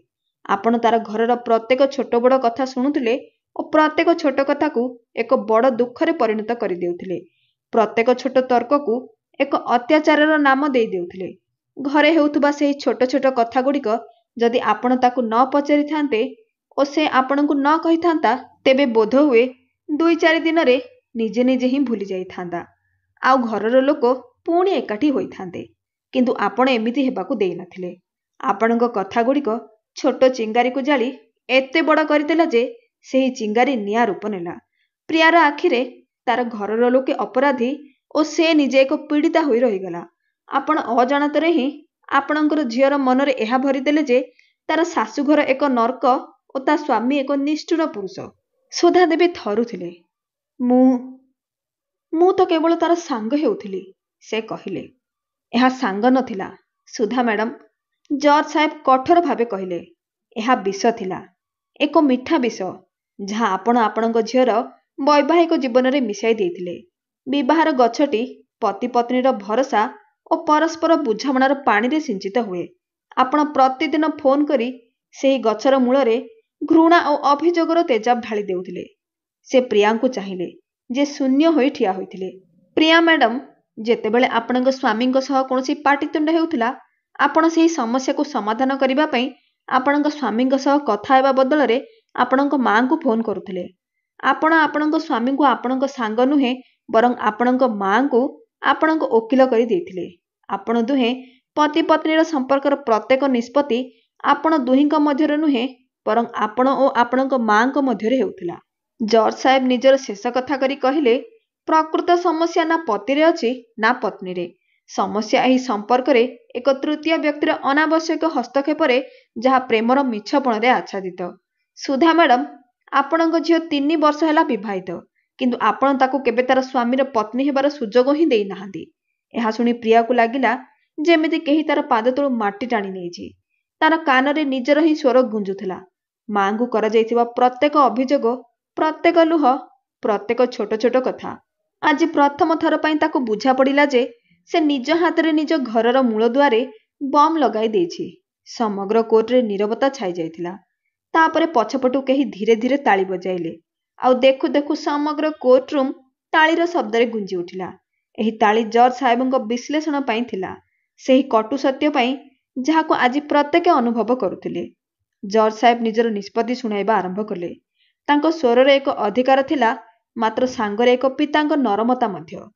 आपण तार घरर प्रत्येक छोट बड़ कथा शुणुथिले और प्रत्येक छोट कथा को एक बड़ दुखरे परिणत कर देउथिले। प्रत्येक छोट तर्क को एक अत्याचारर नाम दे देउथिले। घरे हेउथुबा सेही छोट छोट कथा गुड़िक जदि आपण ताकू न पचारि थांते और से आपण को न कहि थांता तेबे बोध हुए 2-4 दिन रे निजे निजे ही भूली जाई थांदा। आउ घरर लोक पुणी एकाठी होई थांते। किंतु आपण एमिति हेबाकू देई नथिले। आपणଙ୍କ कथा गुड़िक छोट चिंगारी को जाली एते बड़ करदेला जे सेही चिंगारी निया रूप नेला। प्रियार आखिरे तार घरर लोके अपराधी और से निजे एक पीड़िता होई रहीगला। आपण अजाणतरे ही आपणଙ୍କର झियर मनरे एहा भरिदेले जे तार शाशुघर एक नर्क और ता स्वामी एक निष्ठुर पुरुष। सुधा देवी थरुथिले। मु तो केवल तार सांग हेउथिली, से कहिले। एहा सांग नथिला सुधा मैडम, जज साहेब कठोर भावे कहिले। एहा विष थिला, एक मिठा विष जहा आपण आपणଙ୍କ झियर वैवाहिक जीवन रे मिसाई देइथिले। विवाहर गछटी पति पत्नीर भरोसा और परस्पर बुझामणार पानी रे सिंचित हुए। आपण प्रतिदिन फोन करी सेही गछर मूलरे घृणा और अभियोगर तेजाब ढाली देउथिले। से प्रिया को चाहिए जे शून्य होई ठिया होइथिले। प्रिया मैडम, जेतेबेले आपणଙ୍କ स्वामीଙ୍କ सह कोनोसी पाटितुंड हेउथिला आपण सेही समस्या को समाधान करिबा पई आपणଙ୍କ स्वामीଙ୍କ सह कथा हेबा बदल रे आपणଙ୍କ मां को फोन करूथिले। आपण आपणଙ୍କ स्वामी को आपणଙ୍କ सांग नुहे बरं आपणଙ୍କ मां को आपणଙ୍କ ओकिल करी देइथिले। आपण दुहे पति पत्नीर संपर्कर प्रत्येक निष्पत्ति आपण दुहिंक मध्यरे नुहे बरं आपण और आपणଙ୍କ मां को मध्यरे हेउथिला। जज साहेब निजर शेष कथा करी कहिले, प्रकृत समस्या ना पति रे अछि ना पत्नी रे। समस्या एही संपर्क रे एक तृतीय व्यक्तिर अनावश्यक हस्तक्षेप रे जहा प्रेमर मिछपण रे आच्छादित। सुधा मैडम, आपणଙ୍କ झियो 3 वर्ष हैला विवाहित, किंतु आपण ताकू केबे तार स्वामीर पत्नी हेबार सुजोग ही देई नाहांती। एहा सुनी प्रिया को लागिला जेमिति केही तार पाद तळु माटी टाणी नेइछि। तार कान रे निजर ही स्वर गुंजुथिला। मां को करा जाइथिबा प्रत्येक अभियोग, प्रत्येक लुह, प्रत्येक छोट छोट कथा आज प्रथम थर पई ताकू बुझा पड़िला जे से निज हाथ रे निज घरर मूल दुआरे बम लगाई देइछि। समग्र कोर्ट रे नीरवता छाई जाइथिला। तापरे पछपटू केही धीरे धीरे ताली बजाइले। आउ देखु देखु समग्र कोर्ट रूम तालीर शब्द रे गुंजी उठिला। एही ताली जज साहेबଙ୍କ विश्लेषण पई थिला, सेही कटु सत्य पई जहाको आज प्रत्येक अनुभव करुथिले। जज साहेब निजर निष्पत्ति सुनाइबा आरंभ कले। तांको स्वर रे एक अधिकार थिला, मात्र सांगरे एक पितांग नरमता मध्य।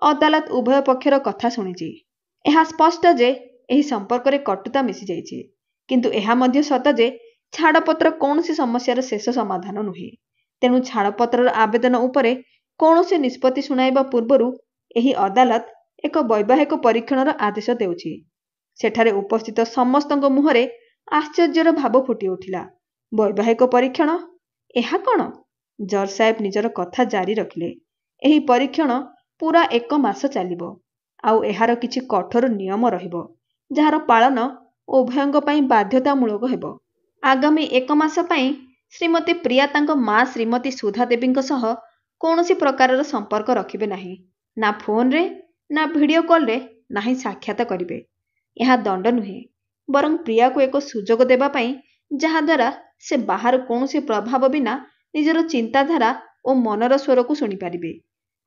अदालत उभय पक्षर कथा शुणिछि। एहा स्पष्ट जे एही संपर्क रे कटुता मिसी जाइछि, किंतु एहा मध्य सत जे छाड़पत्र कौनसी समस्यार शेष समाधान नुहे। तेणु छाड़पत्रर आवेदन उपरे कौनसी निष्पत्ति शुणाइबा पूर्वरु एही अदालत एक वैवाहिक परीक्षणर आदेश देउछि। सेठारे उपस्थित समस्तଙ୍କ मुहरे आश्चर्यर भाव फुटी उठिला। वैवाहिक परीक्षण? एहा कौन? जज साहेब निजर कथा जारी रखिले। एही परीक्षण पूरा 1 मास चलिबो। आउ एहार किछि कठोर नियम रहिबो, जहार पालन उभयंग पई बाध्यतामूलक हेबो। आगामी 1 मास पई श्रीमती प्रिया तांक मां श्रीमती सुधा देवींक सह कौनसी प्रकारर संपर्क रखिबे नाही। ना फोन रे, ना वीडियो कॉल रे, नाही साक्षात करिवे। यह दंड नुहे, बरं प्रिया को एक सुजोग देबा पई जहा द्वारा से बाहर कौनसी प्रभाव बिना निजर चिंताधारा और मनर स्वर को शुणी पारिबे।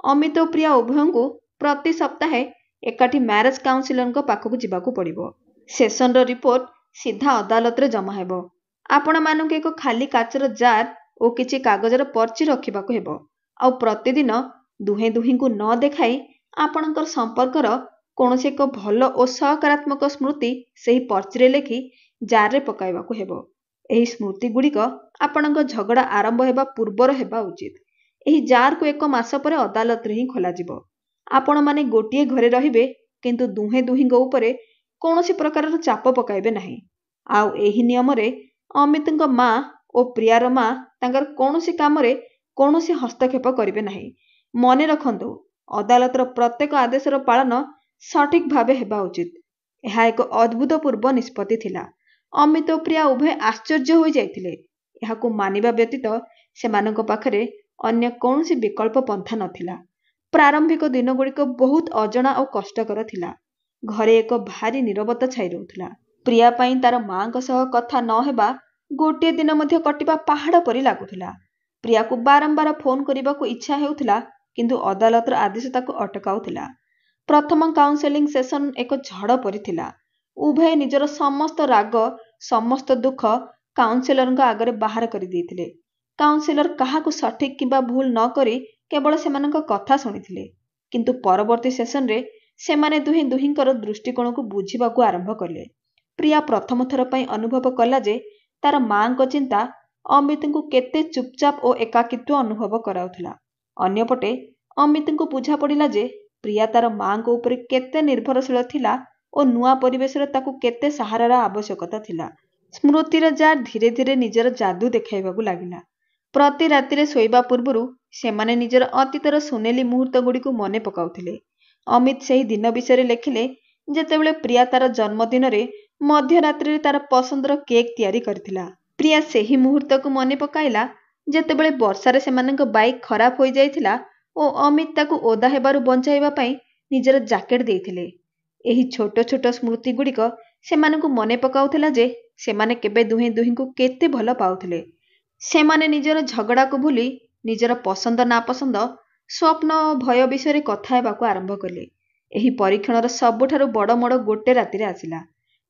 अमित और प्रिया उभयंकु प्रति सप्ताह एकाठी मैरेज काउंसिलर पाखक जिबाकू पड़िबो। सेशन रो रिपोर्ट सीधा अदालत रे जमा हेबो। आपण मानक एक खाली काचर जार और किछि कागजर पर्ची रखिबाकू हेबो। आ प्रतिदिन दुहे दुहिंकु न देखाई आपणकर संपर्कर कौनसी एक भल और सकारात्मक स्मृति सेही पर्ची रे लेखि जार रे पकाइबाकू हेबो। एही स्मृति गुड़िक आपणक झगड़ा आरंभ हेबा पूर्वर हेबा उचित। एही जार को 1 मास परे अदालत रे ही खोला जिवो। आपण माने गोटिए घरे रहिबे, किंतु दुहे दुहिंग उपरे कौनसी प्रकारर चाप पकाइबे नाही। आउ एही नियम रे अमितଙ୍କ मां और प्रियार मां तांकर कौनसी काम रे कौनसी हस्तक्षेप करिबे नाही। मने रखंतु, अदालतर प्रत्येक आदेशर पालन सठिक भावे हेबा उचित। यह एक अद्भुतपूर्व निष्पत्ति थिला। अमित और प्रिया उभय आश्चर्य हो जाइथिले। एहाकु मानिबा व्यतीत सेमानक पाखरे अन्य कौनसी विकल्प पंथा नथिला। प्रारंभिक दिनगुड़िक बहुत अजणा और कष्टकर थिला। घरे एक भारी नीरवता छाई रहुथिला। प्रिया पाई तार मांक सह कथा न हेबा गोटे दिन मध्य कटिबा पहाड़ परी लागुथिला। प्रिया को बारंबार फोन करने को इच्छा हेउथिला, किंतु अदालतर आदेश ताको अटकाउथिला। प्रथम काउंसेलिंग सेशन एक झड़ परी थिला। उभय निजर समस्त राग समस्त दुख काउंसेलर आगरे बाहर कर देइथिले। काउंसेलर काहाकू सठिक किंबा भूल न करी केवल सेमानंक कथा सुनिथिले, किंतु परवर्ती सेशन रे सेमाने दुहे दुहिंकर दृष्टिकोण को बुझिबाकू आरंभ कले। प्रिया प्रथम थर पई अनुभव कला जे तार मांक चिंता अमित को केते चुपचाप और एकाकित्व अनुभव कराउथिला। अन्यपटे अमित को बुझा पड़िला जे प्रिया तार मांक ऊपर केते निर्भरशील थिला और नुआ परिवेश रे ताकू केते सहारार आवश्यकता थिला। स्मृतिर जार धीरे धीरे निजर जादू देखाइबाकू लागिला। प्रति राति शोइबा पूर्वरु सेमाने निजर अतीतर सुनेली मुहूर्त गुड़ी को मने पकाउथिले। अमित सही दिन विषय लेखिले जेतेबेले प्रिया तार जन्मदिन रे मध्यरात्रि तार पसंदर केक तैयारी करथिला। प्रिया सही मुहूर्त को मने पकाइला जेतेबेले वर्षारे सेमानंक बाइक खराब हो जाइथिला और अमित ताकू ओदा हेबारु बंचाइबा पई निजर जैकेट देइथिले। एही छोट छोट स्मृति गुड़िक सेमानंकु मने पकाउथिला जे सेमाने केबे दुहे दुहिंकु केते भल पाउथिले। सेमाने निजर झगड़ा को भूली निजर पसंद नापसंद स्वप्न और भय विषय कथा हेबाकू आरंभ कले। एही परीक्षणर सबुठारु बड़ मोड़ गोटे राति आसिला।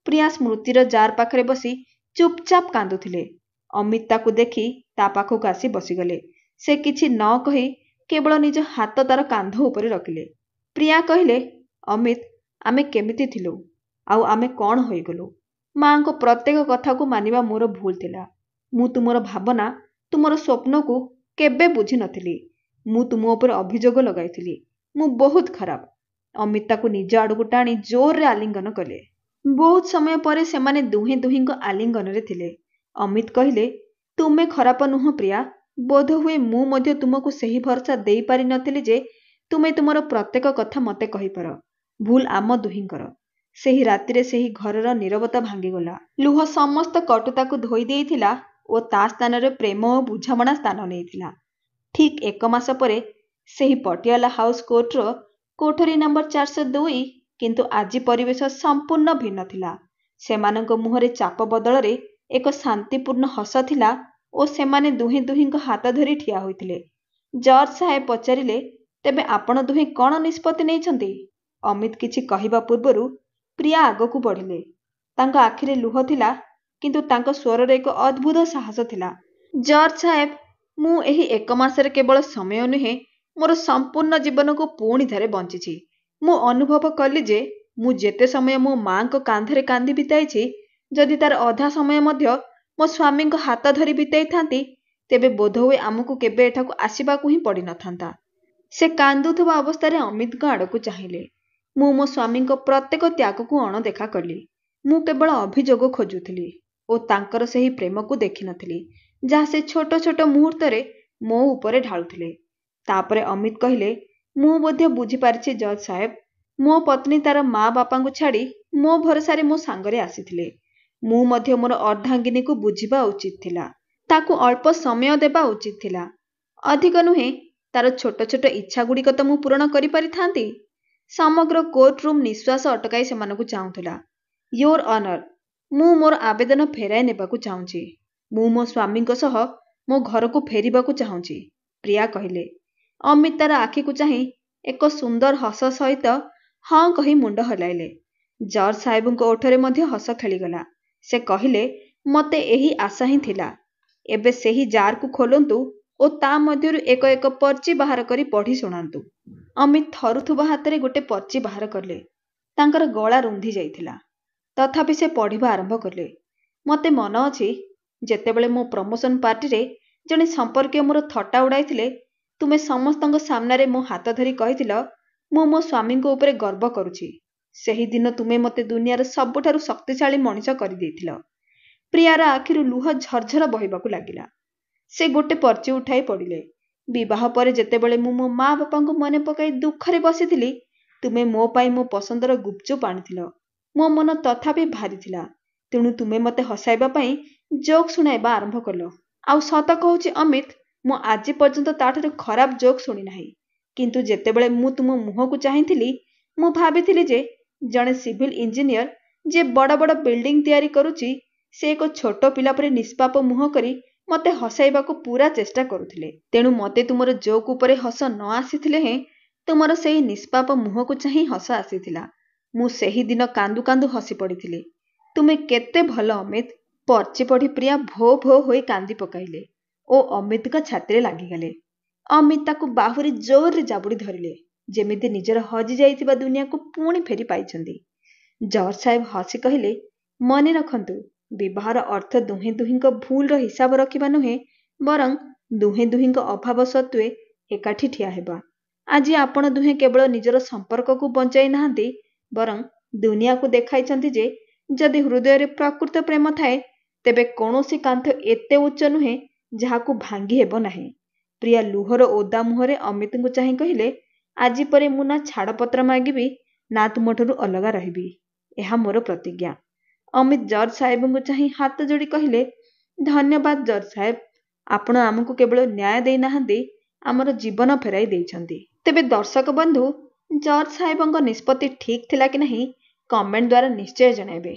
प्रिया स्मृतिर जार पाखरे बसी चुपचाप कांदुथिले। अमित ताकू देखी ता पाखकू आसी बसीगले। से किछि न कही केवल निज हाथ तार कांध उपरे रखिले। प्रिया कहिले, अमित आमे केमिति थिलु आउ आमे कौन होइगलु। मां को प्रत्येक कथा को मानिबा मोर भूल थिला। मु तुमर भावना तुमर स्वप्न को केबे बुझी नथिली। मु तुम ऊपर अभियोग लगाइथिली। मु बहुत खराब। अमित ताकू निज आड़कू टाणी जोर रे आलिंगन कले। बहुत समय परे सेमाने दुहे दुहिंक आलिंगन रे थिले। अमित कहिले, तुमे खराब नुह प्रिया। बोध हुए मु मध्य तुमको सही भरसा देई पारि नथिली जे तुमे तुमर प्रत्येक कथा मते कहि पार। भूल आम दुहिंकर। सेही रातिरे सेही घरर नीरवता भांगीगला। लुह समस्त कटुता को धोई देइथिला ओ ता स्थान रे प्रेम और बुझामणा स्थान नेइथिला। ठीक एक मास परे सेही पटियाला हाउस कोर्टर कोठरी नंबर 402, किंतु आजी परिवेश संपूर्ण भिन्न थिला। सेमानंक मुहरे चाप बदल रे एक शांतिपूर्ण हस थिला ओ सेमाने दुहे दुहिंक हाथ धरी ठिया होइथिले। जज साहेब पचारिले, तेबे आपण दुहे कौन निष्पत्ति नेइछंती? अमित किछि कहिबा पूर्वरु प्रिया आगकू बढ़िले। तांका आखिरे लुह थिला, किंतु तांका स्वर रे एक अद्भुत साहस थिला। जज साहेब, मु एही एक मासरे केवल समय नुहे मोर संपूर्ण जीवन को पुणी थरे बंचिछि। मु अनुभव कली जे मु जेते समय मो मां को कांधरे कांधी बिताइछि, जदि तार अधा समय मध्य मो स्वामी को हाथ धरी बिताई थांती, तेबे बोध हुए आमको केबे एठाकू आसिबाकू ही पड़ी नथांता। से कांदुथबा अवस्थारे अमित आड़कू चाहिए। मु मो स्वामी को प्रत्येक त्याग को अणदेखा कली। मु केवल अभियोग खोजुथली ओ तांकर सही प्रेम को देखि नथली, जहाँ से छोट छोट मुहूर्त रे मो उपरे ढालुथिले। तापरे अमित कहिले, मु बोध्य बुझी पारिछि जज साहेब, मो पत्नी तार माँ बापा को छाड़ी मो भरोसा मो सांगरे आसीथिले। मु मध्य मोर अर्धांगिनी को बुझिबा उचित थिला। ताकू अल्प समय देबा उचित थिला। अधिक नुहे, तार छोट छोट इच्छा गुड़िक तो मु पूरण करि पारि थांती। समग्र कोर्ट रूम निश्वास अटकाई सेमानकू चाहुथिला। योर ऑनर, मु मोर आवेदन फेराई नेबाकू चाहुछि। मु मो स्वामी को सह मो घर को फेरिबाकू चाहुछि, प्रिया कहिले। अमित तार आखि को चाहि एक सुंदर हस सहित हाँ कही मुंड हलाइले। जज साहेब को ओठरे मध्य हस खेलीगला। से कहिले, मते एही आशा ही थिला। एबे सेही जार को खोलंतु ओ ता मध्यरु एक एक पर्ची बाहर करी पढ़ी सुनांतु। अमित थरुथुबा हाथ रे गोटे पर्ची बाहर करले। तांकर गला रुंधी जाइथिला, तथापि से पढ़िबा आरंभ करले। मते मन अछि, जेतेबेले मो प्रमोशन पार्टी रे जने संपर्क मोर थट्टा उड़ाइथिले, तुमे समस्तଙ୍କ सामने मो हाथ धरी कहिथिल, मु मो स्वामी को ऊपर गर्व करुछि। सेही दिन तुमे मते दुनियार सबुठारु शक्तिशाली मनिष करि देइथिल। प्रियार आखिरु लुह झरझर बहिबाकू लागिला। से गोटे पर्ची उठाई पड़िले। विवाह पर जेतेबेले मु मो माँ बापा को मने पकाई दुखरे बसिथिली, तुमे मो पाई मो पसंदर गुपचुप आनिथिल। मो मन तथापि भारी थिला, तेणु तुमे मते हसाइबा पाई जोक सुनाइबा आरंभ कलो। आउ सत कहूछि अमित, ମୁଁ ଆଜି ପର୍ଯ୍ୟନ୍ତ ତାଠାରୁ ଖରାପ ଜୋକ୍ ଶୁଣି ନାହିଁ। କିନ୍ତୁ ଯେତେବେଳେ ମୁଁ ତୁମ ମୁହଁକୁ ଚାହିଁଥିଲି ମୁଁ ଭାବିଥିଲି ଯେ ଜଣେ ସିଭିଲ ଇଞ୍ଜିନିୟର ଯିଏ ବଡ଼ ବଡ଼ ବିଲ୍ଡିଂ ତିଆରି କରୁଛି ସେ ଏକ ଛୋଟ ପିଲା ପରି ନିଷ୍ପାପ ମୁହଁ କରି ମୋତେ ହସାଇବାକୁ ପୁରା ଚେଷ୍ଟା କରୁଥିଲେ। ତେଣୁ ମୋତେ ତୁମର ଜୋକ୍ ଉପରେ ହସ ନ ଆସିଥିଲେ ହେଁ ତୁମର ସେହି ନିଷ୍ପାପ ମୁହଁକୁ ଚାହିଁ ହସ ଆସିଥିଲା। ମୁଁ ସେହି ଦିନ କାନ୍ଦୁ କାନ୍ଦୁ ହସି ପଡ଼ିଥିଲି। ତୁମେ କେତେ ଭଲ ଅମିତ। ପର୍ଚି ପଢ଼ି ପ୍ରିୟା ଭୋ ଭୋ ହୋଇ କାନ୍ଦି ପକାଇଲେ ଓ ଅମିତଙ୍କ ଛାତିରେ ଲାଗିଗଲେ। ଅମିତ ତାକୁ ବାହୁରି ଜୋରରେ ଜାବୁଡ଼ି ଧରିଲେ ଯେମିତି ନିଜର ହଜି ଯାଇଥିବା ଦୁନିଆକୁ ପୁଣି ଫେରି ପାଇଛନ୍ତି। ଜର୍ଜ ସାହେବ ହସି କହିଲେ, ମନେ ରଖନ୍ତୁ, ବିବାହର ଅର୍ଥ ଦୁହେଁ ଦୁହିଁଙ୍କ ଭୁଲର ହିସାବ ରଖିବା ନୁହେଁ, ବରଂ ଦୁହେଁ ଦୁହିଁଙ୍କ ଅଭାବ ସତ୍ତ୍ୱେ ଏକାଠି ଠିଆ ହେବା। ଆଜି ଆପଣ ଦୁହେଁ କେବଳ ନିଜର ସମ୍ପର୍କକୁ ବଞ୍ଚାଇ ନାହାନ୍ତି, ବରଂ ଦୁନିଆକୁ ଦେଖାଇଛନ୍ତି ଯେ ଯଦି ହୃଦୟରେ ପ୍ରକୃତ ପ୍ରେମ ଥାଏ ତେବେ କୌଣସି କାନ୍ଥ ଏତେ ଉଚ୍ଚ ନୁହେଁ ଯାହାକୁ ଭାଙ୍ଗି ହେବ ନାହିଁ। ପ୍ରିୟା ଲୁହର ଓଦା ମୁହଁରେ ଅମିତଙ୍କୁ ଚାହିଁ କହିଲେ, ଆଜି ପରେ ମୁଁ ନା ଛାଡ଼ପତ୍ର ମାଗିବି ନା ତୁମଠାରୁ ଅଲଗା ରହିବି। ଏହା ମୋର ପ୍ରତିଜ୍ଞା। ଅମିତ ଜର୍ଜ ସାହେବଙ୍କୁ ଚାହିଁ ହାତ ଯୋଡ଼ି କହିଲେ, ଧନ୍ୟବାଦ ଜର୍ଜ ସାହେବ। ଆପଣ ଆମକୁ କେବଳ ନ୍ୟାୟ ଦେଇ ନାହାନ୍ତି, ଆମର ଜୀବନ ଫେରାଇ ଦେଇଛନ୍ତି। ତେବେ ଦର୍ଶକ ବନ୍ଧୁ, ଜର୍ଜ ସାହେବଙ୍କ ନିଷ୍ପତ୍ତି ଠିକ୍ ଥିଲା କି ନାହିଁ କମେଣ୍ଟ ଦ୍ୱାରା ନିଶ୍ଚୟ ଜଣାଇବେ।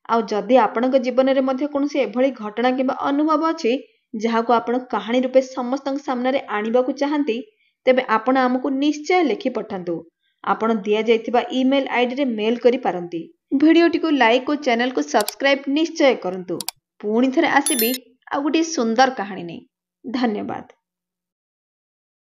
ଆଉ ଯଦି ଆପଣଙ୍କ ଜୀବନରେ ମଧ୍ୟ କୌଣସି ଏଭଳି ଘଟଣା କିମ୍ବା ଅନୁଭବ ଅଛି ଯାହାକୁ ଆପଣ କାହାଣୀ ରୂପେ ସମସ୍ତଙ୍କ ସାମ୍ନାରେ ଆଣିବାକୁ ଚାହାନ୍ତି, ତେବେ ଆପଣ ଆମକୁ ନିଶ୍ଚୟ ଲେଖି ପଠାନ୍ତୁ। ଆପଣ ଦିଆଯାଇଥିବା ଇମେଲ୍ ଆଇଡିରେ ମେଲ୍ କରିପାରନ୍ତି। ଭିଡ଼ିଓଟିକୁ ଲାଇକ୍ ଓ ଚ୍ୟାନେଲକୁ ସବସ୍କ୍ରାଇବ୍ ନିଶ୍ଚୟ କରନ୍ତୁ। ପୁଣି ଥରେ ଆସିବି ଆଉ ଗୋଟିଏ ସୁନ୍ଦର କାହାଣୀ ନେଇ। ଧନ୍ୟବାଦ।